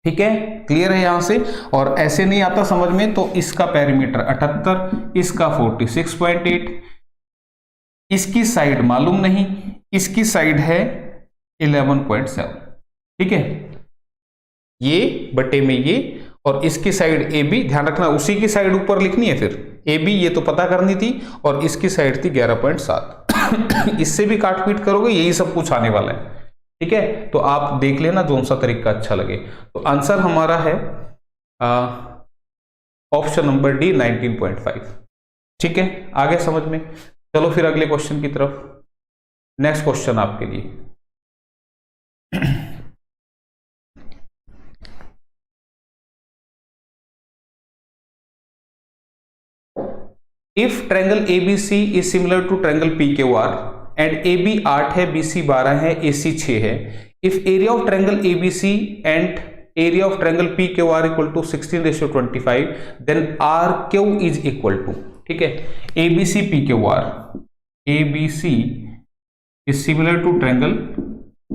ठीक है। क्लियर है यहां से? और ऐसे नहीं आता समझ में तो इसका पेरीमीटर 78, इसका 46.8, इसकी साइड मालूम नहीं, इसकी साइड है 11.7, ठीक है, ये बटे में ये, और इसकी साइड AB, ध्यान रखना उसी की साइड ऊपर लिखनी है, फिर AB ये तो पता करनी थी, और इसकी साइड थी 11.7 इससे भी काट पीट करोगे यही सब कुछ आने वाला है, ठीक है। तो आप देख लेना जोन सा तरीका अच्छा लगे। तो आंसर हमारा है ऑप्शन नंबर डी 19.5, ठीक है। आगे समझ में? चलो फिर अगले क्वेश्चन की तरफ। नेक्स्ट क्वेश्चन आपके लिए, if triangle ABC is similar to triangle PQR and AB 8 है, BC 12 है, AC 6 है, if area of triangle ABC and area of triangle PQR equal to 16:25, then RQ is equal to, ठीक है, ABC PQR, ABC is similar to triangle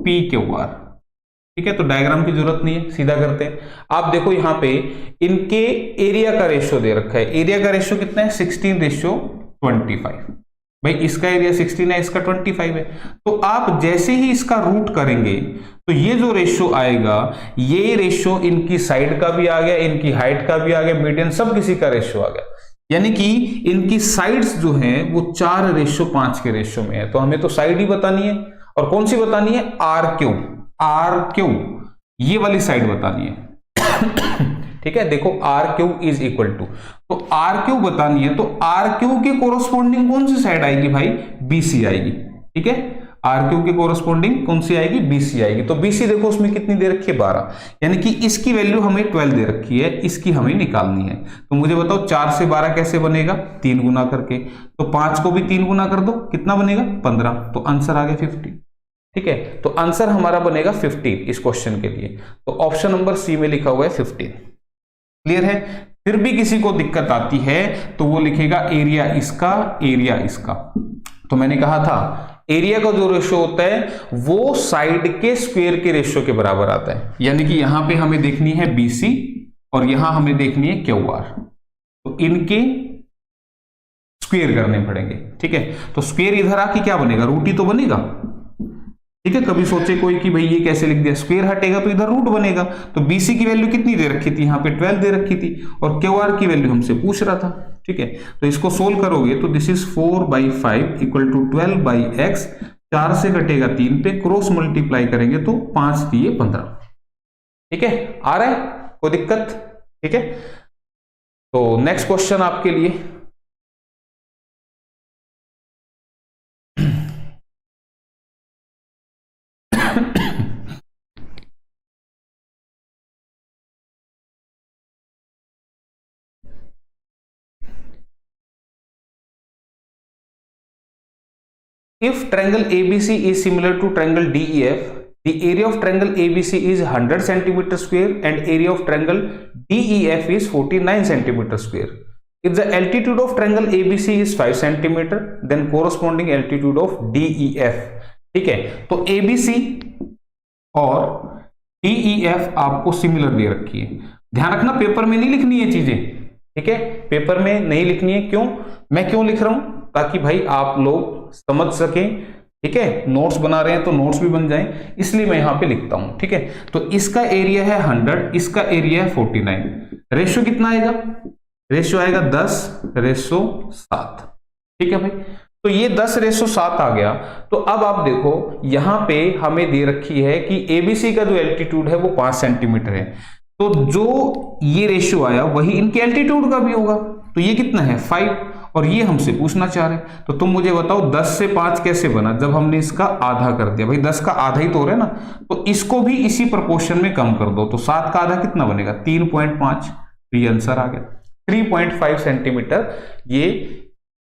PQR, ठीक है। तो diagram की जरूरत नहीं है, सीधा करते हैं। आप देखो यहां पे इनके एरिया का रेशियो दे रखा है, एरिया का रेशियो कितना है 16:25। भाई इसका एरिया 16 है, इसका 25 है, तो आप जैसे ही इसका रूट करेंगे तो ये जो रेशियो आएगा, ये रेशियो इनकी साइड का भी आ गया, इनकी हाइट का भी आ गया, मीडियन सब किसी का रेशियो आ गया, यानी कि इनकी साइड्स जो हैं वो 4:5 के रेशियो में है। तो हमें तो साइड ही बतानी है, और कौन सी बतानी है, RQ, ये वाली साइड बतानी है, ठीक है। देखो RQ इज इक्वल टू, तो RQ बतानी है, तो RQ के कोरोस्पोंडिंग कौन सी साइड आएगी भाई, BC आएगी, ठीक है। RQ के कोरोस्पोंडिंग कौन सी आएगी, BC आएगी। तो BC देखो उसमें कितनी दे रखी है, 12, यानी कि इसकी वैल्यू हमें 12 दे रखी है, इसकी हमें निकालनी है। तो मुझे बताओ 4 से 12 कैसे बनेगा, 3 गुना करके, तो 5 को भी 3 गुना कर दो, कितना बनेगा 15, तो आंसर आ गया 50, ठीक है। तो आंसर हमारा बनेगा 15 इस क्वेश्चन के लिए। तो ऑप्शन नंबर सी में लिखा हुआ है 15। क्लियर है। फिर भी किसी को दिक्कत आती है तो वो लिखेगा एरिया इसका, एरिया इसका। तो मैंने कहा था एरिया का जो रेशियो होता है वो साइड के स्क्वायर के रेशियो के बराबर आता है, यानी कि यहां पे हमें देखनी है BC और यहां हमें देखनी है QR, तो इनके स्क्वायर करने पड़ेंगे, ठीक है। तो स्क्वायर इधर आके क्या बनेगा, रूट ही तो बनेगा, ठीक है। कभी सोचे कोई कि भाई ये कैसे लिख दिया, स्क्वायर हटेगा तो इधर रूट बनेगा। तो BC की वैल्यू कितनी दे रखी थी, यहाँ पे 12 दे रखी थी, और QR की वैल्यू हमसे पूछ रहा था, ठीक है। तो इसको सोल्व करोगे तो this is 4/5 equal to 12/x, 4 से कटेगा 3 पे, क्रॉस मल्टीप्लाई करेंगे तो 5 दिए 15, ठीक है। आ रहा है, कोई दिक्कत, ठीक है। तो नेक्स्ट क्वेश्चन आपके लिए, if triangle ABC is similar to triangle DEF, the area of triangle ABC is 100 centimeter square and area of triangle DEF is 49 centimeter square. If the altitude of triangle ABC is 5 centimeter, then corresponding altitude of DEF, ठीक है। तो ABC और DEF आपको similar दे रखी है। ध्यान रखना paper में नहीं लिखनी है चीजें, ठीक है, पेपर में नहीं लिखनी है। क्यों, मैं क्यों लिख रहा हूं, ताकि भाई आप लोग समझ सकें, ठीक है। नोट्स बना रहे हैं तो नोट्स भी बन जाएं, इसलिए मैं यहां पे लिखता हूं, ठीक है। तो इसका एरिया है 100, इसका एरिया है 49, रेशियो कितना आएगा, रेशियो आएगा 10:7, ठीक है भाई। तो ये 10:7 आ गया। तो अब आप देखो यहां पे हमें दे रखी है कि ABC का जो एल्टीट्यूड है वो 5 सेंटीमीटर है, तो जो ये रेशियो आया वही इनके एल्टीट्यूड का भी होगा। तो ये कितना है 5, और ये हमसे पूछना चाह रहे हैं। तो तुम मुझे बताओ 10 से 5 कैसे बना, जब हमने इसका आधा कर दिया, भाई 10 का आधा ही तो हो रहा है ना, तो इसको भी इसी प्रोपोर्शन में कम कर दो, तो 7 का आधा कितना बनेगा 3.5, तो ये आंसर आ गया 3.5 सेंटीमीटर, ये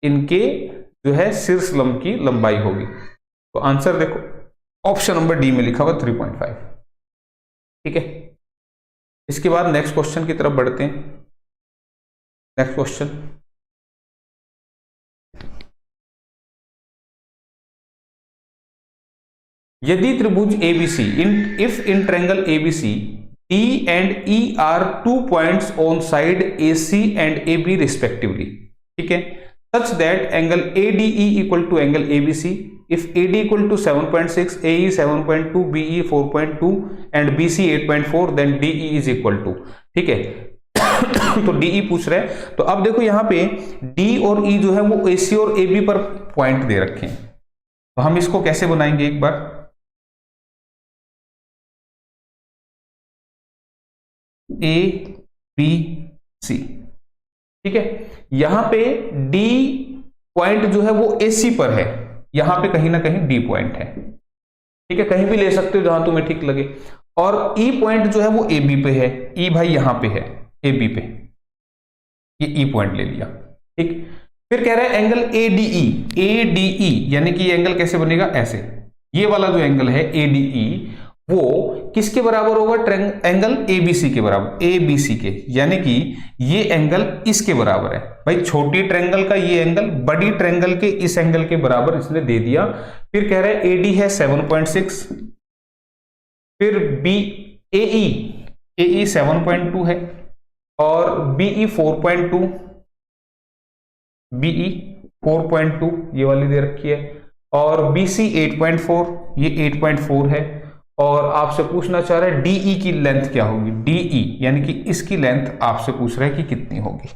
इनके जो है शीर्षलंब की लंबाई होगी। तो आंसर देखो ऑप्शन नंबर डी में लिखा हुआ 3.5, ठीक है। इसके बाद नेक्स्ट क्वेश्चन की तरफ बढ़ते हैं। नेक्स्ट क्वेश्चन, यदि त्रिभुज ABC if in triangle ABC D and E are 2 points on side AC and AB respectively, ठीक है, such that angle ADE equal to angle ABC if AD equal to 7.6, AE 7.2, BE 4.2 and BC 8.4, then DE is equal to, ठीक है। तो DE पूछ रहे हैं। तो अब देखो यहां पे D और E जो है वो AC और AB पर पॉइंट दे रखे हैं, तो हम इसको कैसे बनाएंगे एक बार, ABC, ठीक है। यहां पे D पॉइंट जो है वो AC पर है, यहां पे कहीं ना कहीं D पॉइंट है, ठीक है, कहीं भी ले सकते हो जहां तुम्हें ठीक लगे। और E पॉइंट जो है वो AB पे है, E भाई यहां पे है AB पे, ये E पॉइंट ले लिया, ठीक। फिर कह रहा है एंगल ADE, ADE यानी कि ये एंगल कैसे बनेगा, ऐसे, ये वाला जो एंगल है ADE वो किसके बराबर होगा, एंगल ABC के बराबर, ABC के, यानी कि ये एंगल इसके बराबर है। भाई छोटी ट्रायंगल का ये एंगल बड़ी ट्रायंगल के इस एंगल के बराबर इसने दे दिया। फिर कह रहा है AD है 7.6, फिर AE 7.2 है, और BE 4.2, BE 4.2 ये वाली दे रखी है, और BC 8.4, ये 8.4 है, और आपसे पूछना चाह रहा है DE की लेंथ क्या होगी, DE यानी कि इसकी लेंथ आपसे पूछ रहा है कि कितनी होगी,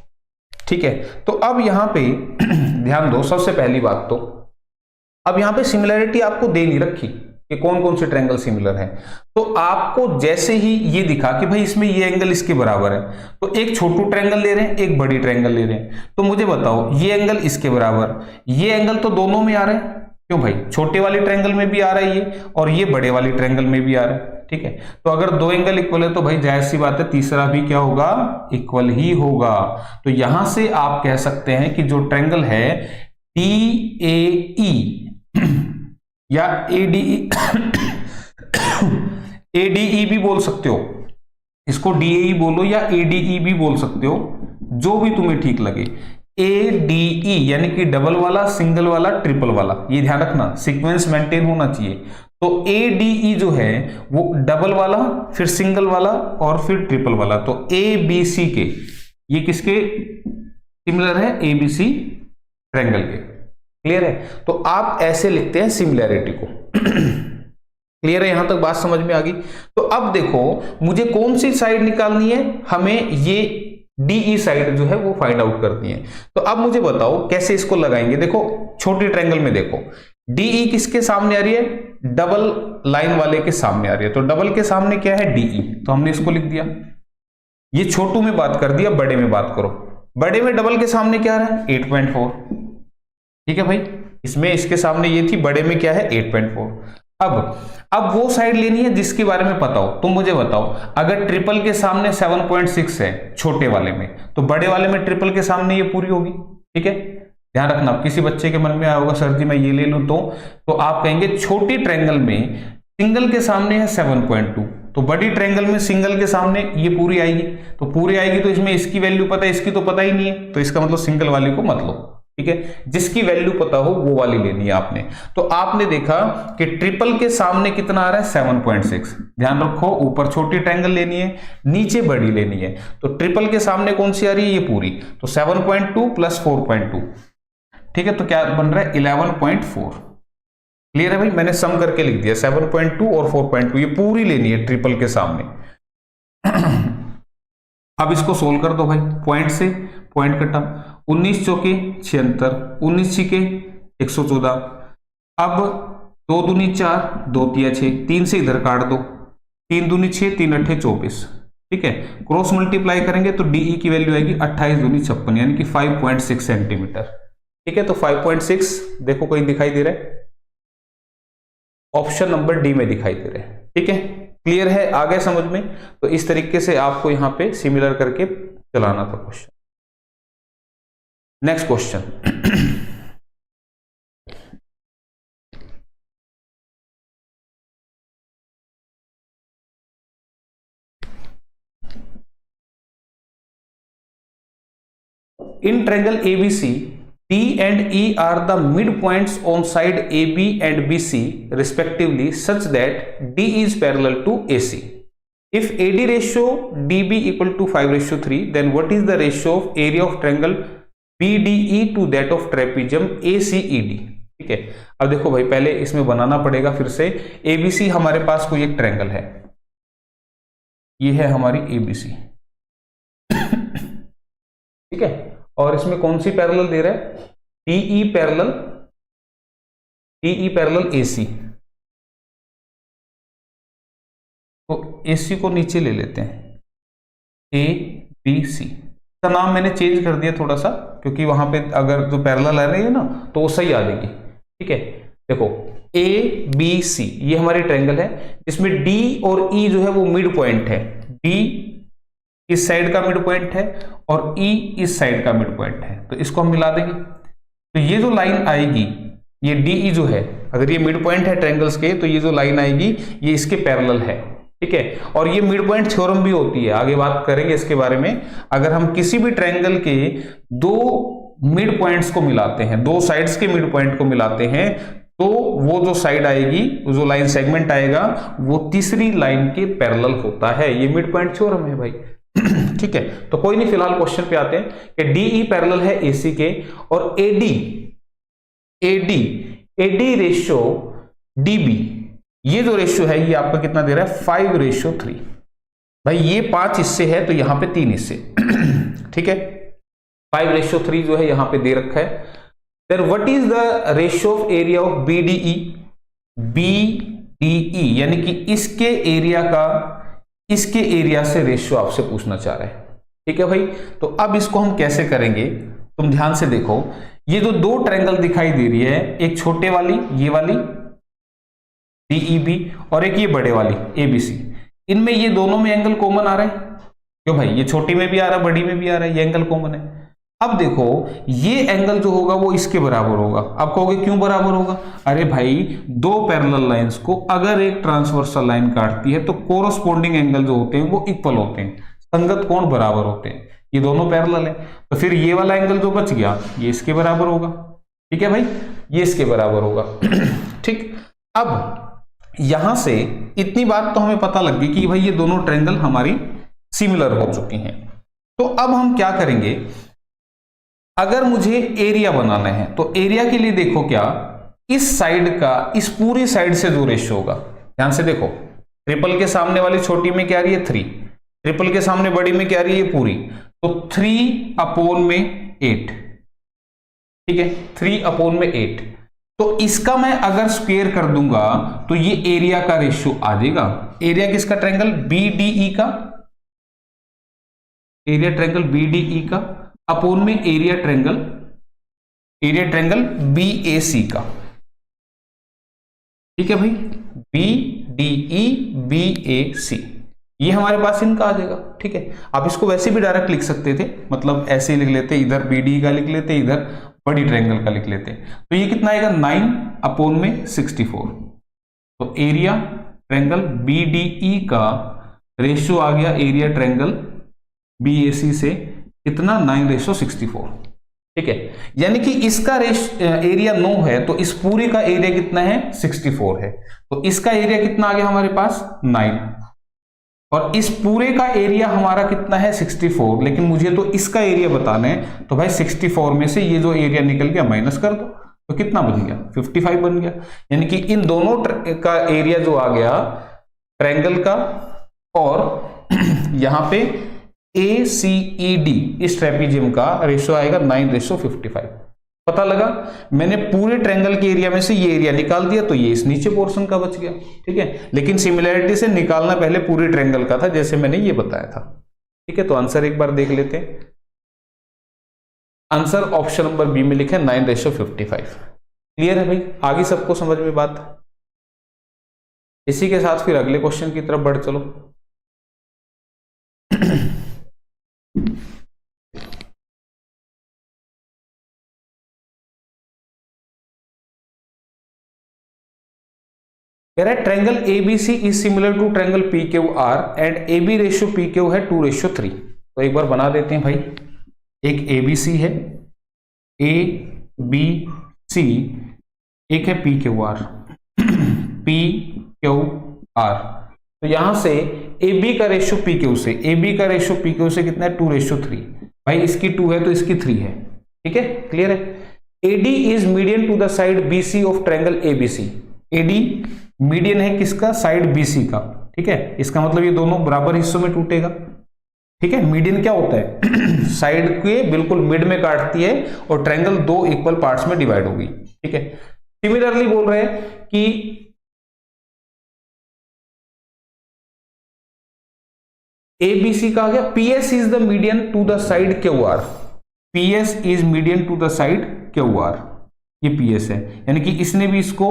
ठीक है। तो अब यहां पे ध्यान दो, सबसे पहली बात तो अब यहां पे सिमिलरिटी आपको दे नहीं रखी कि कौन कौन से ट्रायंगल सिमिलर है। तो आपको जैसे ही ये दिखा कि भाई इसमें ये एंगल इसके बराबर है, तो एक छोटू ट्रायंगल ले रहे हैं, एक बड़ी ट्रायंगल ले रहे हैं, तो मुझे बताओ ये एंगल इसके बराबर, ये एंगल तो दोनों में आ रहे हैं, क्यों भाई, छोटे वाली ट्रायंगल में भी आ रहा है ये, और ये बड़े वाली ट्रायंगल में भी आ रहा है, ठीक है। तो अगर दो एंगल इक्वल है तो भाई जाहिर सी बात है तीसरा भी क्या होगा, इक्वल ही होगा। तो यहां से आप कह सकते हैं कि जो ट्रायंगल है DAE या ADE ADE भी बोल सकते हो, इसको DAE बोलो या ADE भी बोल सकते हो, जो भी तुम्हें ठीक लगे। ADE यानी कि डबल वाला, सिंगल वाला, ट्रिपल वाला, ये ध्यान रखना, सीक्वेंस मेंटेन होना चाहिए। तो ADE जो है वो डबल वाला, फिर सिंगल वाला, और फिर ट्रिपल वाला। तो ABC के, ये किसके सिमिलर है, ABC ट्रायंगल के, क्लियर है। तो आप ऐसे लिखते हैं सिमिलैरिटी को। क्लियर है, यहां तक बात समझ में आ गई। तो अब देखो मुझे कौन सी साइड निकालनी है, हमें ये DE साइड जो है वो फाइंड आउट करनी है। तो अब मुझे बताओ कैसे इसको लगाएंगे। देखो छोटी ट्रायंगल में देखो DE किसके सामने आ रही है, डबल लाइन वाले के सामने आ रही है। तो डबल के सामने क्या है, DE, तो हमने इसको लिख दिया। ये छोटू में बात कर दिया, बड़े में बात करो। बड़े में डबल के सामने क्या आ रहा है, 8.4, ठीक है भाई, इसमें इसके सामने ये थी, बड़े में क्या है 8.4। अब वो साइड लेनी है जिसके बारे में पता हो। तुम मुझे बताओ अगर ट्रिपल के सामने 7.6 है छोटे वाले में, तो बड़े वाले में ट्रिपल के सामने ये पूरी होगी, ठीक है। ध्यान रखना, किसी बच्चे के मन में आया होगा सर जी मैं ये ले लूं, तो आप कहेंगे छोटी ट्रायंगल में सिंगल के सामने है 7.2, तो बड़ी ट्रायंगल में सिंगल के सामने ये पूरी आएगी। तो पूरी आएगी तो इसमें इसकी वैल्यू पता है, इसकी तो पता ही नहीं है, तो इसका मतलब सिंगल वाली को मत लो, ठीक है। जिसकी वैल्यू पता हो वो वाली लेनी है आपने। तो आपने देखा कि ट्रिपल के सामने कितना आ रहा है, 7.6। ध्यान रखो ऊपर छोटी ट्रायंगल लेनी है, नीचे बड़ी लेनी है। तो ट्रिपल के सामने कौन सी आ रही है, ये पूरी, तो 7.2 प्लस 4.2, ठीक है। तो क्या बन रहा है 11.4। क्लियर है भाई, मैंने सम करके लिख दिया 7.2 और 4.2, ये पूरी लेनी है ट्रिपल के सामने। अब इसको सोल्व कर दो भाई, पॉइंट से पॉइंट कटा, 19 चौके 76, 19 छिके 114। अब 2 दूनी 4, 2 तिया 6, 3 से इधर काट दो, 3 दूनी 6, 3 अट्ठे 24, ठीक है। क्रॉस मल्टीप्लाई करेंगे तो DE की वैल्यू आएगी 28 दूनी 56, यानी कि 5.6 सेंटीमीटर, ठीक है। तो 5.6 देखो कहीं दिखाई दे रहा है, ऑप्शन नंबर डी में दिखाई दे रहा है, ठीक है। क्लियर है, आ गया समझ में। तो इस तरीके से आपको यहां पे सिमिलर करके चलाना था question. Next question, in triangle ABC, D and E are the midpoints on side AB and BC respectively such that D is parallel to AC. If AD ratio DB equal to 5:3, then what is the ratio of area of triangle BDE to that of trapezium ACED? ठीक है। अब देखो भाई पहले इसमें बनाना पड़ेगा फिर से। ABC हमारे पास कोई एक ट्रायंगल है, ये है हमारी ABC, ठीक है। और इसमें कौन सी पैरेलल दे रहा है, DE पैरेलल AC। तो AC को नीचे ले लेते हैं, ABC, का नाम मैंने चेंज कर दिया थोड़ा सा, क्योंकि वहां पे अगर जो पैरेलल आ रही है ना तो वो सही आ जाएगी। ठीक है, देखो ए बी सी ये हमारी ट्रायंगल है, जिसमें डी और ई जो है वो मिड पॉइंट है। डी इस साइड का मिड पॉइंट है और ई इस साइड का मिड पॉइंट है, तो इसको हम मिला देंगे। तो ये जो लाइन आएगी, ये डी ई जो है, अगर ये मिड पॉइंट है ट्रायंगल्स के, तो ये जो लाइन आएगी ये इसके पैरेलल है। ठीक है, और ये मिड पॉइंट थ्योरम भी होती है, आगे बात करेंगे इसके बारे में। अगर हम किसी भी ट्रायंगल के दो मिड पॉइंट्स को मिलाते हैं, दो साइड्स के मिड पॉइंट को मिलाते हैं, तो वो जो साइड आएगी, जो लाइन सेगमेंट आएगा, वो तीसरी लाइन के पैरेलल होता है। ये मिड पॉइंट थ्योरम है भाई। ठीक है, तो कोई नहीं, फिलहाल क्वेश्चन पे आते हैं कि डीई पैरेलल है एसी के, और एडी रेशियो डीबी, ये जो रेशियो है ये आपका कितना दे रहा है 5:3। भाई ये 5 हिस्से है तो यहां पे 3 हिस्से। ठीक है, 5:3 जो है यहां पे दे रखा है। फिर what is the ratio of area of BDE, BDE यानी कि इसके एरिया का इसके एरिया से रेशियो आपसे पूछना चाह रहा है। ठीक है भाई, तो अब इसको हम कैसे करेंगे, तुम ध्यान से देखो। ये जो दो ट्रायंगल दिखाई दे रही है, एक छोटे वाली ये वाली डीईबी और एक ये बड़े वाली एबीसी, इनमें ये दोनों में एंगल कॉमन आ रहा है। क्यों भाई, ये छोटी में भी आ रहा है, बड़ी में भी आ रहा है, ये एंगल कॉमन है। अब देखो ये एंगल जो होगा वो इसके बराबर होगा। आप कहोगे क्यों बराबर होगा? अरे भाई, दो पैरेलल लाइंस को अगर एक ट्रांसवर्सल लाइन काटती है तो कोरोस्पोंडिंग एंगल जो होते हैं वो इक्वल होते हैं, संगत कोण बराबर होते हैं। ये दोनों पैरेलल है, तो फिर ये वाला एंगल जो बच गया ये इसके बराबर होगा। ठीक है भाई, ये इसके बराबर होगा। ठीक, अब यहां से इतनी बात तो हमें पता लग गई कि भाई ये दोनों ट्रायंगल हमारी सिमिलर हो चुकी हैं। तो अब हम क्या करेंगे, अगर मुझे एरिया बनाना है तो एरिया के लिए देखो क्या, इस साइड का इस पूरी साइड से जो रेशियो होगा, ध्यान से देखो, ट्रिपल के सामने वाली छोटी में क्या आ रही है 3, ट्रिपल के सामने बड़ी में क्या आ रही है पूरी, तो 3/8। ठीक है, 3/8। तो इसका मैं अगर स्क्वायर कर दूंगा तो ये एरिया का रेशियो आ जाएगा। एरिया किसका, ट्रायंगल बीडीई का, एरिया ट्रायंगल बीडीई का अपोन में एरिया ट्रायंगल बीएसी का। ठीक है भाई, बीडीई बीएसी, ये हमारे पास इनका आ जाएगा। ठीक है, आप इसको वैसे भी डायरेक्ट लिख सकते थे, मतलब ऐसे ही लिख लेते, इधर बीडीई का लिख लेते, इधर बड़ी ट्रायंगल का लिख लेते। तो ये कितना आएगा 9/64। तो एरिया ट्रायंगल बीडीई का रेशियो आ गया एरिया ट्रायंगल बीएसी से कितना, 9/64। ठीक है, यानी कि इसका एरिया 9 है तो इस पूरे का एरिया कितना है 64 है। तो इसका एरिया कितना आ गया हमारे पास 9, और इस पूरे का एरिया हमारा कितना है 64, लेकिन मुझे तो इसका एरिया बताना है। तो भाई 64 में से ये जो एरिया निकल गया माइनस कर दो, तो कितना बन गया 55 बन गया। यानी कि इन दोनों का एरिया जो आ गया ट्रायंगल का, और यहां पे ACED इस ट्रेपीजियम का रेशियो आएगा 9/55। पता लगा, मैंने पूरे ट्रायंगल के एरिया में से ये एरिया निकाल दिया तो ये इस नीचे पोर्शन का बच गया। ठीक है, लेकिन सिमिलैरिटी से निकालना पहले पूरे ट्रायंगल का था, जैसे मैंने ये बताया था। ठीक है, तो आंसर एक बार देख लेते हैं। आंसर ऑप्शन नंबर बी में लिखा है 9/55। क्लियर है भाई, आगे सबको समझ में बात। इसी के साथ फिर अगले क्वेश्चन की तरफ बढ़ चलो। कह रहा है triangle ABC is similar to triangle PQR and AB ratio PQ है 2:3। तो एक बार बना देते हैं भाई। एक एबीसी है, ए बी सी, एक है पीक्यूआर, पीक्यूआर। तो यहां से AB का रेशियो PQ से, AB का रेशियो PQ से कितना है 2:3। भाई इसकी 2 है तो इसकी 3 है। ठीक है, क्लियर है। AD is median to the side BC of triangle ABC। AD median है किसका, साइड BC का। ठीक है, इसका मतलब ये दोनों बराबर हिस्सों में टूटेगा। ठीक है, मीडियन क्या होता है साइड के बिल्कुल मिड में काटती है और ट्रायंगल 2 इक्वल पार्ट्स में डिवाइड होगी। ठीक है, सिमिलरली बोल रहे हैं कि ABC का आ गया, PS is the median to the side QR, PS is median to the side QR, ये PS है, यानी कि इसने भी इसको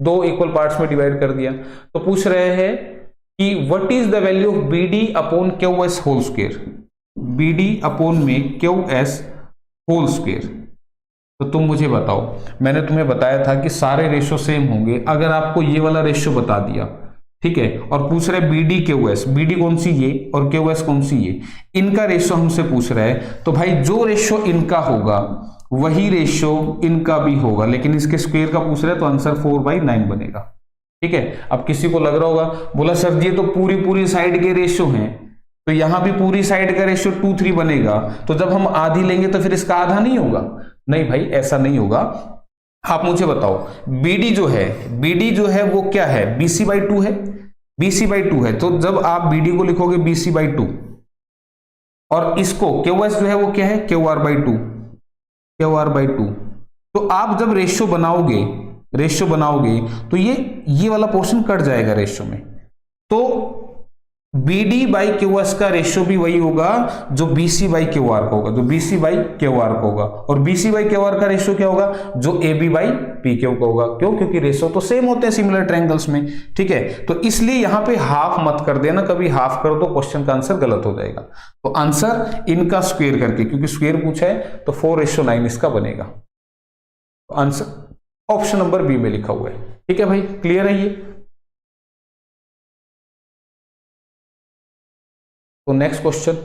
दो इक्वल पार्ट्स में डिवाइड कर दिया। तो पूछ रहे हैं कि what is the value of BD upon QS whole square, BD upon में QS होल स्क्वायर। तो तुम मुझे बताओ, मैंने तुम्हें बताया था कि सारे रेशो सेम होंगे, अगर आपको ये वाला रेशो बता दिया, ठीक है, और पूछ रहे BD QS, BD कौन सी ये और QS कौन सी ये, इनका रेशो हमसे पूछ रहा है, तो भाई जो रेशो इनका होगा वही रेशो इनका भी होगा, लेकिन इसके स्क्वायर का पूछ रहे हैं तो आंसर 4/9 बनेगा। ठीक है, अब किसी को लग रहा होगा, बोला सर जी तो पूरी साइड के रेशो हैं, तो यहां भी पूरी साइड का रेशो 2:3 बनेगा, तो जब हम आधी लेंगे तो फिर इसका आधा नहीं होगा। नहीं भाई, ऐसा नहीं होगा। आप मुझे बताओ, BD जो है वो क्या है, BC/2 है, BC/2 है, तो जब आप BD को लिखोगे BC/2 और इसको QS जो है वो क्या है, QR/2, तो आप जब रेशियो बनाओगे तो ये वाला पोर्शन कट जाएगा रेशियो में, तो BD/QS का रेशियो भी वही होगा जो BC/QR का होगा, और BC/QR का रेशियो क्या होगा, जो AB/PQ का होगा। क्यों? क्योंकि रेशियो तो सेम होते हैं सिमिलर ट्रायंगल्स में। ठीक है, तो इसलिए यहां पे हाफ मत कर देना, कभी हाफ कर दो क्वेश्चन का आंसर गलत हो जाएगा। तो आंसर इनका स्क्वायर करके, क्योंकि स्क्वायर पूछा है तो 4:9 इसका बनेगा। तो आंसर ऑप्शन नंबर बी में लिखा हुआ है। ठीक है भाई, क्लियर है ये? तो next question,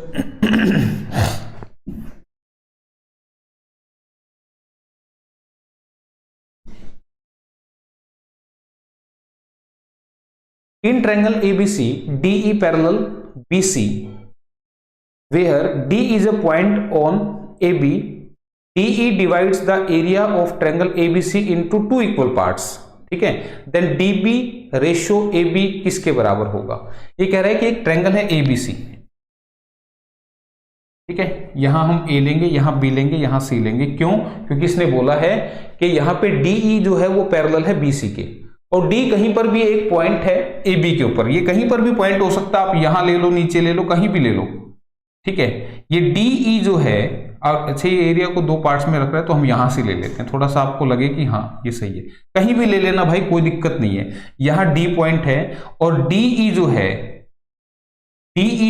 in triangle ABC DE parallel BC where D is a point on AB, DE divides the area of triangle ABC into two equal parts। ठीक है, देन DB रेशियो AB किसके बराबर होगा? ये कह रहा है कि एक ट्रायंगल है ABC, ठीक है, यहां हम A लेंगे, यहां B लेंगे, यहां C लेंगे। क्यों? क्योंकि इसने बोला है कि यहां पे DE जो है वो पैरेलल है BC के, और D कहीं पर भी एक पॉइंट है AB के ऊपर, ये कहीं पर भी पॉइंट हो सकता है, आप यहां ले लो, नीचे ले लो, कहीं भी ले लो। ठीक है, ये DE जो है, और अच्छा ये एरिया को दो पार्ट्स में रख रहा है तो हम यहां से ले लेते हैं, थोड़ा सा आपको लगे कि हाँ ये सही है, कहीं भी ले लेना भाई, कोई दिक्कत नहीं है। यहां D पॉइंट है और DE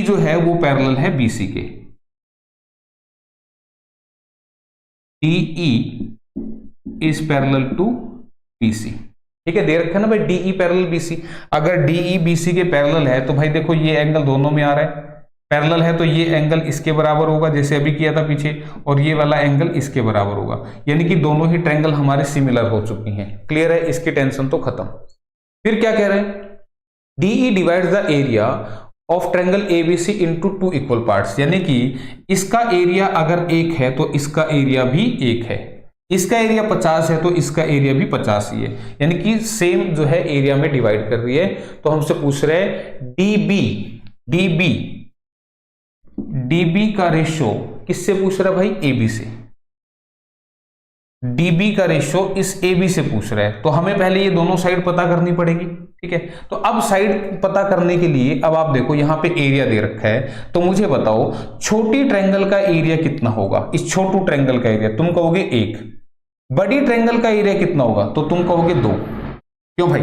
जो है वो पैरेलल है BC के। DE is parallel to BC। ठीक है, दे रखा है ना भाई, DE पैरेलल BC। अगर DE BC के पैरेलल है तो भाई देखो ये एंगल दोनों में आ रहा है, पैरेलल है तो ये एंगल इसके बराबर होगा जैसे अभी किया था पीछे, और ये वाला एंगल इसके बराबर होगा, यानी कि दोनों ही ट्रायंगल हमारे सिमिलर हो चुकी हैं। क्लियर है? इसकी टेंशन तो खत्म। फिर क्या कह रहे हैं, DE divides the area of triangle ABC into two equal parts, यानी कि इसका एरिया अगर एक है तो इसका एरिया भी एक है, इसका एरिया 50 है तो इसका एरिया भी 50 ही है, यानी कि सेम जो है एरिया में डिवाइड कर रही है। तो हमसे पूछ रहे हैं DB का रेशियो किससे पूछ रहा है भाई? AB से। DB का रेशियो इस AB से पूछ रहा है, तो हमें पहले ये दोनों साइड पता करनी पड़ेगी। ठीक है, तो अब साइड पता करने के लिए अब आप देखो यहां पे एरिया दे रखा है, तो मुझे बताओ छोटी ट्रायंगल का एरिया कितना होगा? इस छोटू ट्रायंगल का एरिया तुम कहोगे 1, बड़ी ट्रायंगल का एरिया कितना होगा? तो तुम कहोगे 2। क्यों भाई?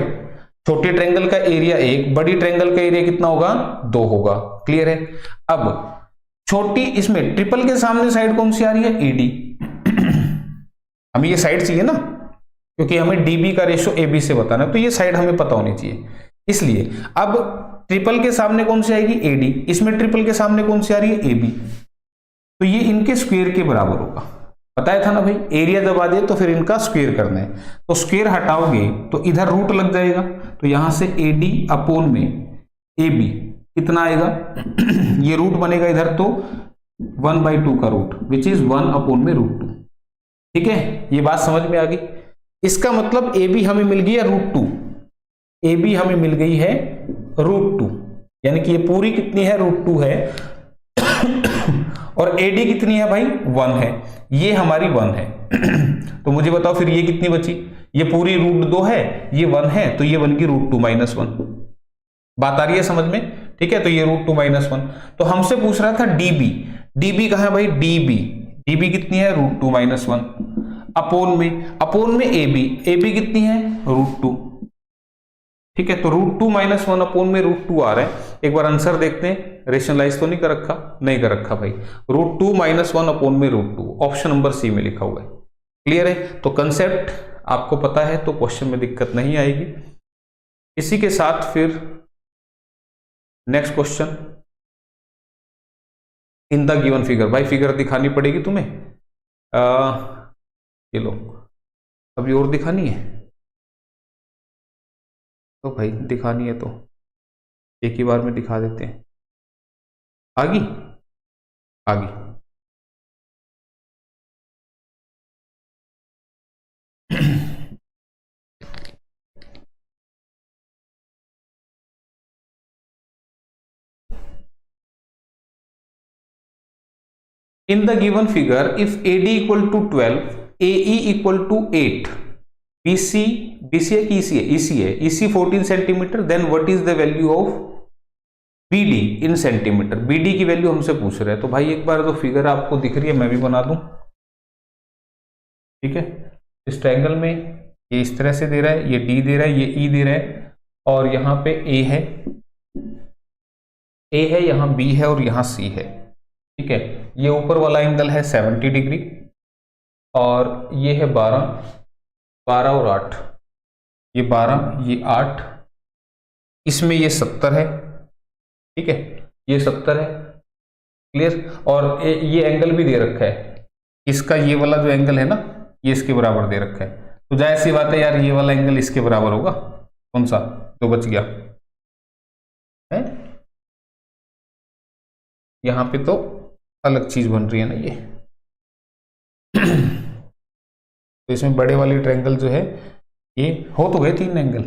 छोटी ट्रायंगल का एरिया 1, बड़ी ट्रायंगल का एरिया कितना होगा? 2 होगा। क्लियर है? अब छोटी, इसमें ट्रिपल के सामने साइड कौन सी आ रही है? AD। हमें ये साइड चाहिए ना, क्योंकि हमें DB का रेशियो AB से बताना है, तो ये साइड हमें पता होनी चाहिए। इसलिए अब ट्रिपल के सामने कौन सी आएगी? AD। इसमें ट्रिपल के सामने कौन सी आ रही है? AB। तो ये इनके स्क्वायर के बराबर होगा। बताया था ना भाई, एरिया जब आ जाए तो फिर इनका स्क्वायर करना है, तो स्क्वायर हटाओगे तो इधर रूट लग जाएगा, तो यहां से AD अपॉन में AB कितना आएगा? ये रूट बनेगा इधर, तो 1/2 का रूट, विच इज 1 अपॉन में √2। ठीक है, ये बात समझ में आ गई? इसका मतलब AB हमें मिल गई है √2, AB हमें मिल गई है √2, यानी कि ये पूरी कितनी है? √2 है, और AD कितनी है भाई? 1 है, ये हमारी 1 है। तो मुझे बताओ फिर ये कितनी बची? ये पूरी √2 है, ये 1 है, तो ये बन गई √2 - 1। बात आ रही है समझ में? ठीक है, तो ये √2 - 1। तो हमसे पूछ रहा था डीबी, डीबी कहाँ है भाई, डीबी, डीबी कितनी है √2 - 1 अपोन में एबी, एबी कितनी है √2। ठीक है, तो √2 - 1 अपोन में √2 आ रहा है। एक बार आंसर देखते हैं, रेशनलाइज तो नहीं कर रखा, नहीं कर रखा भाई, √2 - 1 अपोन में √2, ऑप्शन नंबर सी में लिखा हुआ है। क्लियर है, तो कंसेप्ट आपको पता है तो क्वेश्चन में दिक्कत नहीं आएगी। इसी के साथ फिर next question, in the given figure, भाई फिगर दिखानी पड़ेगी तुम्हें, ये लो, अभी और दिखानी है तो भाई दिखानी है तो एक ही बार में दिखा देते हैं। आगी आगी in the given figure if AD equal to 12, AE equal to 8, BC है कि EC है, EC है, EC 14 centimetre, then what is the value of BD in centimetre. BD की वैल्यू हमसे पूछ रहे हैं, तो भाई एक बार तो फिगर आपको दिख रही है, मैं भी बना दूं। ठीक है, इस ट्रायंगल में ये इस तरह से दे रहा है, ये D दे रहा है, ये E दे रहा है, और यहां पे A है, यहां B है और यहां C है। ठीक है, ये ऊपर वाला एंगल है 70 डिग्री, और ये है 12 और 8, ये 12 ये 8, इसमें ये 70 है। ठीक है, ये 70 है, क्लियर। और ये एंगल भी दे रखा है, इसका ये वाला जो एंगल है ना, ये इसके बराबर दे रखा है, तो जाहिर सी बात है यार, ये वाला एंगल इसके बराबर होगा। कौन सा जो बच गया है, यहां पे तो अलग चीज बन रही है ना ये तो इसमें बड़े वाली ट्रायंगल जो है, ये हो तो गए 3 एंगल,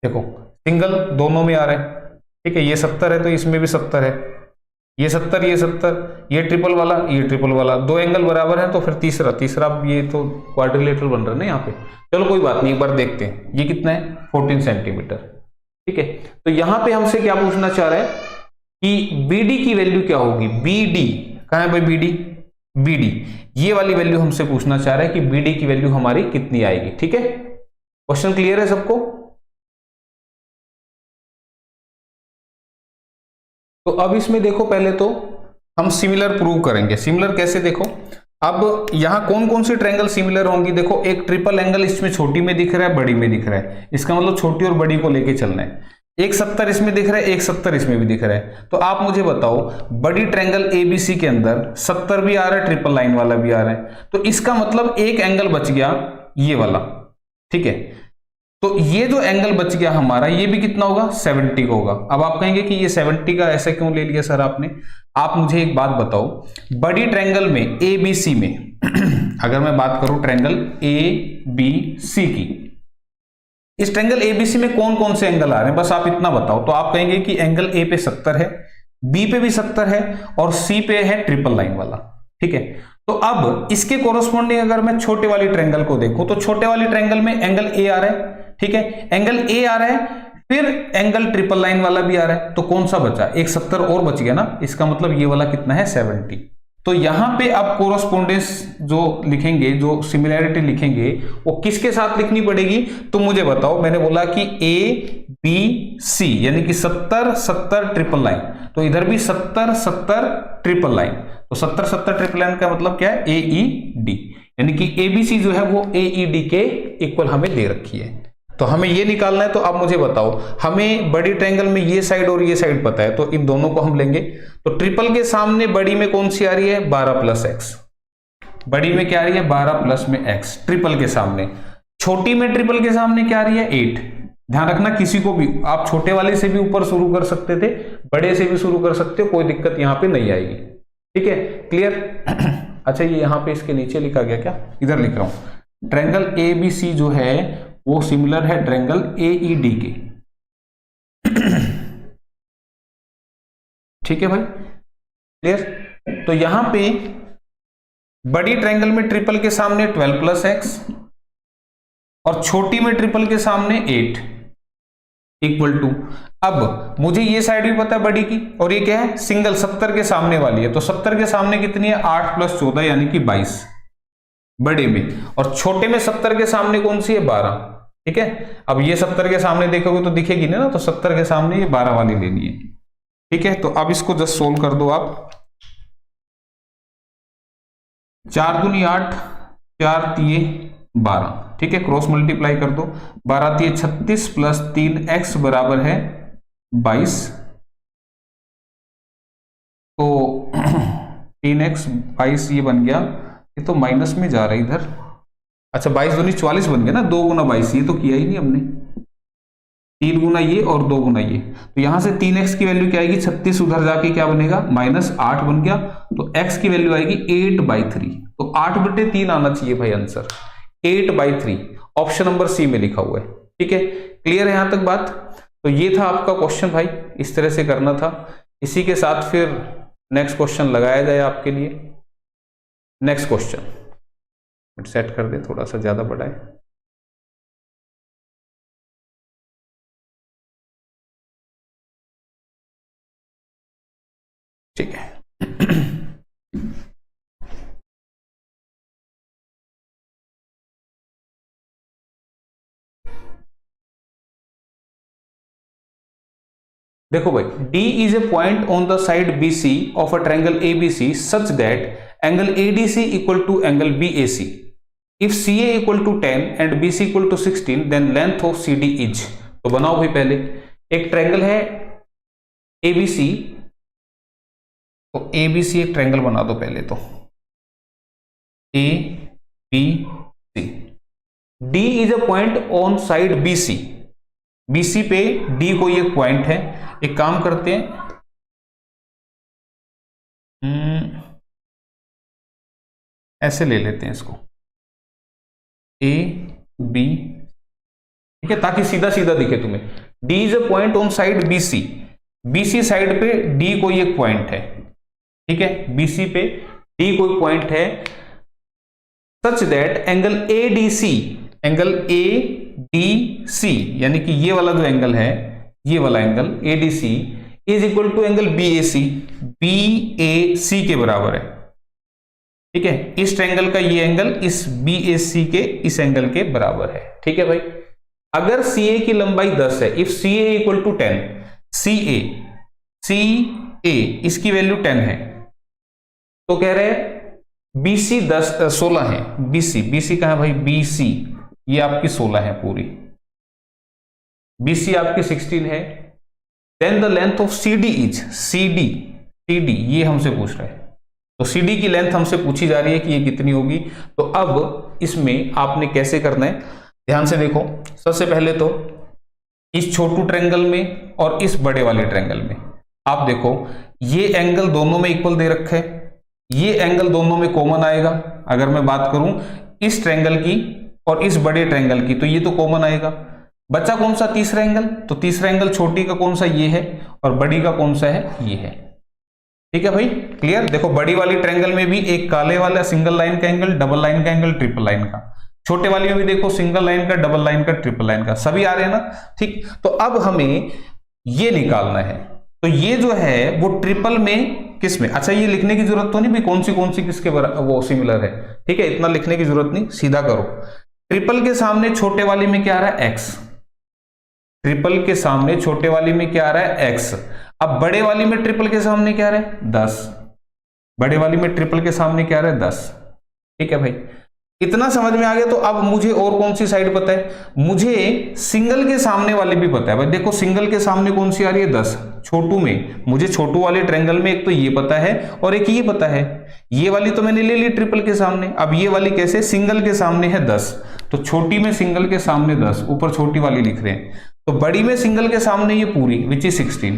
देखो सिंगल दोनों में आ रहा है। ठीक है, ये 70 है तो इसमें भी 70 है, ये 70 ये 70, ये ट्रिपल वाला ये ट्रिपल वाला, 2 एंगल बराबर है, तो फिर तीसरा ये तो क्वाड्रिलेटरल बन रहा है ना यहाँ पे। चलो कोई बात नहीं, एक बार देखते हैं ये कितना है 14 सेंटीमीटर। ठीक है, तो यहां पे हमसे क्या पूछना चाह रहा है कि BD की वैल्यू क्या होगी। BD कहां है भाई, BD ये वाली वैल्यू हमसे पूछना चाह रहा है कि BD की वैल्यू हमारी कितनी आएगी। ठीक है, क्वेश्चन क्लियर है सबको। तो अब इसमें देखो, पहले तो हम सिमिलर प्रूव करेंगे। सिमिलर कैसे, देखो अब यहां कौन कौन सी ट्रायंगल सिमिलर होंगी। देखो एक ट्रिपल एंगल इसमें छोटी में दिख रहा है, बड़ी में दिख रहा है, इसका मतलब छोटी और बड़ी को लेके चलना है। एक 70 इसमें दिख रहा है, एक 70 इसमें भी दिख रहा है, तो आप मुझे बताओ बड़ी ट्रायंगल ABC के अंदर 70 भी आ रहा है, ट्रिपल लाइन वाला भी आ रहा है, तो इसका मतलब एक एंगल बच गया ये वाला। ठीक है, तो ये जो एंगल बच गया हमारा, ये भी कितना होगा 70 का होगा। अब आप कहेंगे कि ये 70 का ऐसा क्यों ले लिया सर आपने। आप मुझे एक बात बताओ, बड़ी ट्रायंगल में ABC में अगर मैं बात करूं ट्रायंगल ABC की, इस ट्रायंगल ABC में कौन कौन से एंगल आ रहे हैं, बस आप इतना बताओ। तो आप कहेंगे कि एंगल A पे 70 है, B पे भी 70 है, और C पे है ट्रिपल लाइन वाला। ठीक है, तो अब इसके कोरस्पॉन्डिंग अगर मैं छोटे वाली ट्रायंगल को देखूं, तो छोटे वाली ट्रायंगल में एंगल A आ रहा है। ठीक है, एंगल A आ रहा है, फिर एंगल ट्रिपल लाइन वाला भी आ रहा है, तो कौन सा बचा, एक 70 और बच गया ना, इसका मतलब ये वाला कितना है 70। तो यहां पे आप कोरस्पोंडेंस जो लिखेंगे, जो सिमिलैरिटी लिखेंगे, वो किसके साथ लिखनी पड़ेगी, तो मुझे बताओ। मैंने बोला कि ABC यानी कि 70 70 ट्रिपल लाइन, तो इधर भी 70 70 ट्रिपल लाइन, तो 70 70 ट्रिपल लाइन का मतलब क्या है AED, यानी कि ABC जो है वो AED के इक्वल हमें दे रखी है। तो हमें ये निकालना है, तो आप मुझे बताओ, हमें बड़ी ट्रायंगल में ये साइड और ये साइड पता है, तो इन दोनों को हम लेंगे। तो ट्रिपल के सामने बड़ी में कौन सी आ रही है 12 + x, बड़ी में क्या आ रही है 12 + में x ट्रिपल के सामने। छोटी में ट्रिपल के सामने क्या आ रही है 8। ध्यान रखना, किसी को भी आप छोटे वाले से भी ऊपर शुरू कर सकते थे, बड़े से भी शुरू कर सकते हो, कोई दिक्कत यहां पे नहीं आएगी। ठीक है, क्लियर। अच्छा, ये यहां पे इसके नीचे लिखा गया क्या, इधर लिख रहा हूं, ट्रायंगल ABC जो है वो सिमिलर है ट्रायंगल AED के। ठीक है भाई, क्लियर। तो यहां पे बड़ी ट्रायंगल में ट्रिपल के सामने 12 + x, और छोटी में ट्रिपल के सामने 8, इक्वल टू, अब मुझे ये साइड भी पता है बड़ी की, और ये क्या है सिंगल 70 के सामने वाली है, तो 70 के सामने कितनी है 8 + 14 यानी कि 22 बड़े में, और छोटे में 70 के सामने कौन सी है 12। ठीक है, अब ये 70 के सामने देखोगे तो दिखेगी ना, तो 70 के सामने ये 12 वाली लेनी है। ठीक है, तो अब इसको जस्ट सोल्व कर दो आप। 4 दूनी 8, 4 तिये 12। ठीक है, क्रॉस मल्टीप्लाई कर दो, 12 तिये 36 + 3x बराबर है 22। तो 3x 22 ये बन गया, ये तो माइनस में जा रहा है इधर। अच्छा 22 दूनी 44 बन गया ना, 2 × 22 ये तो किया ही नहीं हमने, 3 गुना ये और 2 गुना ये, तो यहां से 3x की वैल्यू क्या आएगी 36, उधर जाके क्या बनेगा -8 बन गया, तो x की वैल्यू आएगी 8/3। तो 8/3 आना चाहिए भाई आंसर, 8/3 ऑप्शन नंबर सी में लिखा हुआ है। ठीक है, क्लियर है यहां तक बात। तो ये था आपका क्वेश्चन भाई, इस तरह से करना था। इसी के साथ फिर नेक्स्ट क्वेश्चन लगाया जाए आपके लिए। नेक्स्ट क्वेश्चन सेट कर दे, थोड़ा सा ज्यादा बड़ा है। ठीक है देखो भाई, D is a point on the side BC of a triangle ABC such that angle ADC equal to angle BAC. If CA equal to 10 and BC equal to 16, then length of CD is। तो बनाओ भाई, पहले एक triangle है ABC, तो ABC एक triangle बना दो पहले तो, ABC। D is a point on side BC, BC पे D कोई एक पॉइंट है। एक काम करते हैं, ऐसे ले लेते हैं इसको A B, ठीक है, ताकि सीधा सीधा दिखे तुम्हें। D is a point on side BC, BC side पे D कोई एक पॉइंट है। ठीक है, BC पे D कोई पॉइंट है, such that angle ADC, angle ADC यानी कि ये वाला जो एंगल है, ये वाला angle ADC is equal to angle BAC, BAC के बराबर है। ठीक है, इस ट्रायंगल का ये एंगल इस BAC के इस एंगल के बराबर है। ठीक है भाई, अगर CA की लंबाई 10 है, if CA equal to 10, CA इसकी वैल्यू 10 है, तो कह रहे हैं BC 16 है, BC कहां है भाई, BC ये आपकी 16 है पूरी, BC आपकी 16 है। Then the length of CD is, CD ये हमसे पूछ रहा है, तो CD की लेंथ हमसे पूछी जा रही है कि ये कितनी होगी। तो अब इसमें आपने कैसे करना है, ध्यान से देखो। सबसे पहले तो इस छोटू ट्रायंगल में और इस बड़े वाले ट्रायंगल में आप देखो, ये एंगल दोनों में इक्वल दे रखा है, ये एंगल दोनों में कॉमन आएगा। अगर मैं बात करूं इस ट्रायंगल की और इस बड़े ट्रायंगल की, तो ये तो कॉमन आएगा। बचा कौन सा, तीसरा एंगल, तो तीसरा एंगल छोटी का कौन सा, ये है, और बड़ी का कौन सा है, ये है। ठीक है भाई, क्लियर। देखो बड़ी वाली ट्रायंगल में भी एक काले वाला सिंगल लाइन का एंगल, डबल लाइन का एंगल, ट्रिपल लाइन का। छोटे वाली में भी देखो सिंगल लाइन का, डबल लाइन का, ट्रिपल लाइन का, सभी आ रहे हैं ना। ठीक, तो अब हमें ये निकालना है, तो ये जो है वो ट्रिपल में किस में, अच्छा ये लिखने की जरूरत तो नहीं भी कौन सी किसके वो सिमिलर है। ठीक है, इतना लिखने की जरूरत नहीं, सीधा करो। ट्रिपल के सामने छोटे वाली में क्या आ रहा है, x, ट्रिपल के सामने छोटे वाली में क्या आ रहा है, x। अब बड़े वाली में ट्रिपल के सामने क्या आ रहा है, 10, बड़े वाली में ट्रिपल के सामने क्या आ रहा है, 10। ठीक है भाई, इतना समझ में आ गया। तो अब मुझे और कौन सी साइड पता है, मुझे सिंगल के सामने वाली भी पता है भाई। देखो सिंगल के सामने कौन सी आ रही है, 10। छोटू में मुझे छोटू वाले ट्रायंगल में एक तो ये पता है और एक ये पता है, ये वाली तो मैंने ले ली ट्रिपल के सामने। अब ये वाली कैसे, सिंगल के सामने है 10, तो छोटी में सिंगल के सामने 10, ऊपर छोटी वाली लिख रहे हैं, तो बड़ी में सिंगल के सामने ये पूरी विच इज 16।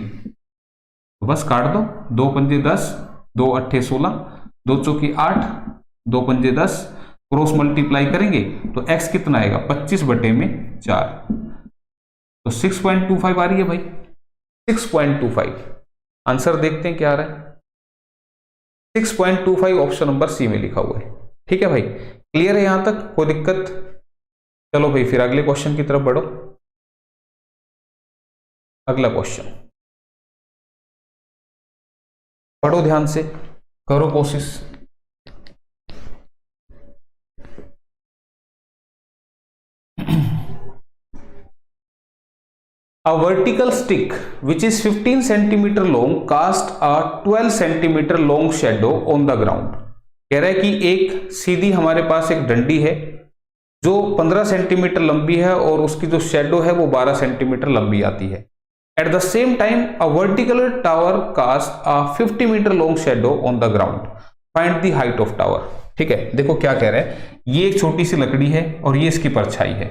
तो बस काट दो, 2 पंजे 10, 2 अट्ठे 16, 2 चौकी 8, 2 पंजे 10, क्रॉस मल्टीप्लाई करेंगे तो x कितना आएगा, 25/4, तो 6.25 आ रही है भाई, 6.25। आंसर देखते हैं क्या आ रहा है, 6.25 ऑप्शन नंबर सी में लिखा हुआ है। ठीक है भाई, क्लियर है यहां तक, कोई दिक्कत। चलो भाई फिर अगले क्वेश्चन की तरफ बढ़ो। अगला क्वेश्चन पढ़ो ध्यान से, करो कोशिश। A vertical stick which is 15 centimeter long cast a 12 centimeter long shadow on the ground। कह रहा है कि एक सीधी हमारे पास एक डंडी है जो 15 सेंटीमीटर लंबी है और उसकी जो शेडो है वो 12 सेंटीमीटर लंबी आती है। At the same time a vertical tower cast a 50 metre long shadow on the ground, find the height of tower. ठीक है, देखो क्या कह रहा है, ये एक छोटी सी लकड़ी है और ये इसकी परछाई है।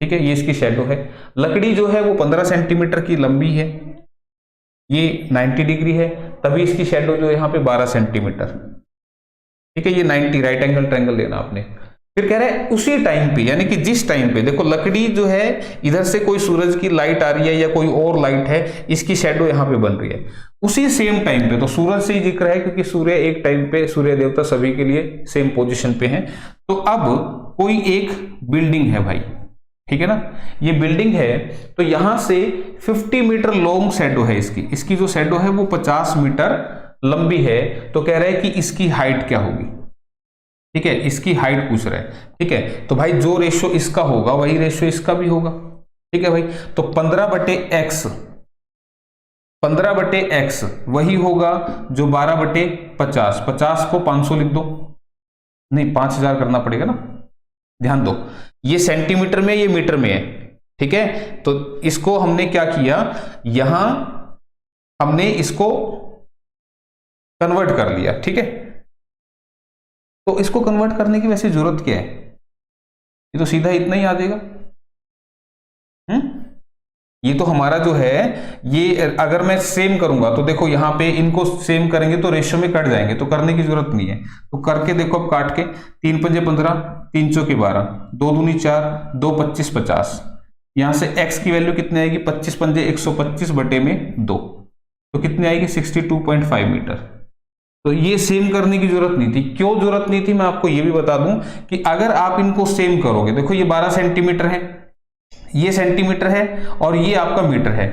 ठीक है, ये इसकी शेडो है। लकड़ी जो है वो 15 सेंटीमीटर की लंबी है, ये 90 डिग्री है, तभी इसकी शेडो जो है यहाँ पे 12 सेंटीमीटर। ठीक है, ये 90 राइट एंगल ट्रायंगल लेना आपने। फिर कह रहा है उसी टाइम पे, यानी कि जिस टाइम पे देखो लकड़ी जो है इधर से कोई सूरज की लाइट आ रही है या कोई और लाइट है, इसकी शेडो यहाँ पे बन रही है उसी सेम टाइम पे। तो सूरज से ही जिक्र है क्योंकि सूर्य एक टाइम पे, सूर्य देवता सभी के लिए सेम पोजीशन पे है। तो अब कोई एक बिल्डिंग है भाई, ठीक है ना, ये बिल्डिंग है, तो यहां से 50 मीटर लॉन्ग शेडो है इसकी जो शेडो है वो 50 मीटर लंबी है। तो कह रहा है कि इसकी हाइट क्या होगी। ठीक है, इसकी हाइट पूछ रहा है। ठीक है, तो भाई जो रेशो इसका होगा वही रेशो इसका भी होगा। ठीक है भाई, तो 15/x, 15/x वही होगा जो 12/50, 50 को 500 लिख दो, नहीं 5000 करना पड़ेगा ना, ध्यान दो, ये सेंटीमीटर में ये मीटर में है। ठीक है, तो इसको हमने क्या किया, यहां हमने इसको कन्वर्ट कर लिया। ठीक है, तो इसको कन्वर्ट करने की वैसे जरूरत क्या है, ये तो सीधा इतना ही आ जाएगा। ये तो हमारा जो है, ये अगर मैं सेम करूंगा तो देखो यहां पे इनको सेम करेंगे तो रेशियो में कट जाएंगे, तो करने की जरूरत नहीं है। तो करके देखो अब काट के, 3 पंजे 15, 3 चौके 12, 2 दूनी 4, 2 25 50। यहां से x की वैल्यू कितनी आएगी, 25 पंजे 125/2, तो कितनी आएगी 62.5 मीटर। तो ये सेम करने की जरूरत नहीं थी। क्यों जरूरत नहीं थी, मैं आपको ये भी बता दूं कि अगर आप इनको सेम करोगे, देखो ये 12 सेंटीमीटर है, ये सेंटीमीटर है और ये आपका मीटर है।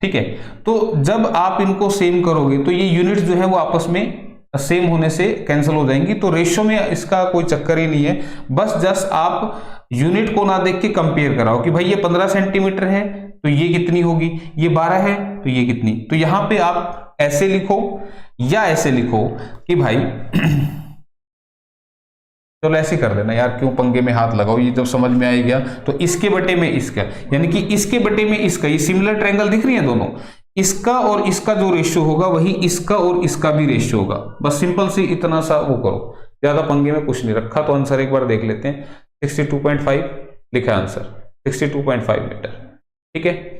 ठीक है, तो जब आप इनको सेम करोगे तो ये यूनिट्स जो है वो आपस में सेम होने से कैंसिल हो जाएंगी। तो रेशियो में इसका कोई चक्कर ही नहीं है, बस जस्ट आप यूनिट को ना देख के कंपेयर कराओ कि भाई ये 15 सेंटीमीटर है तो ये कितनी होगी, ये 12 है तो ये कितनी। तो यहां पे आप ऐसे लिखो या ऐसे लिखो कि भाई चलो ऐसे कर देना यार, क्यों पंगे में हाथ लगाओ, ये जब समझ में आ गया तो इसके बटे में इसका, यानी कि इसके बटे में इसका, ये सिमिलर ट्रायंगल दिख रही है दोनों, इसका और इसका जो रेशियो होगा वही इसका और इसका भी रेशियो होगा। बस सिंपल सी इतना सा वो करो, ज्यादा पंगे में कुछ नहीं रखा। तो आंसर एक बार देख लेते हैं, 62.5 लिखा है आंसर, 62.5 मीटर। ठीक है,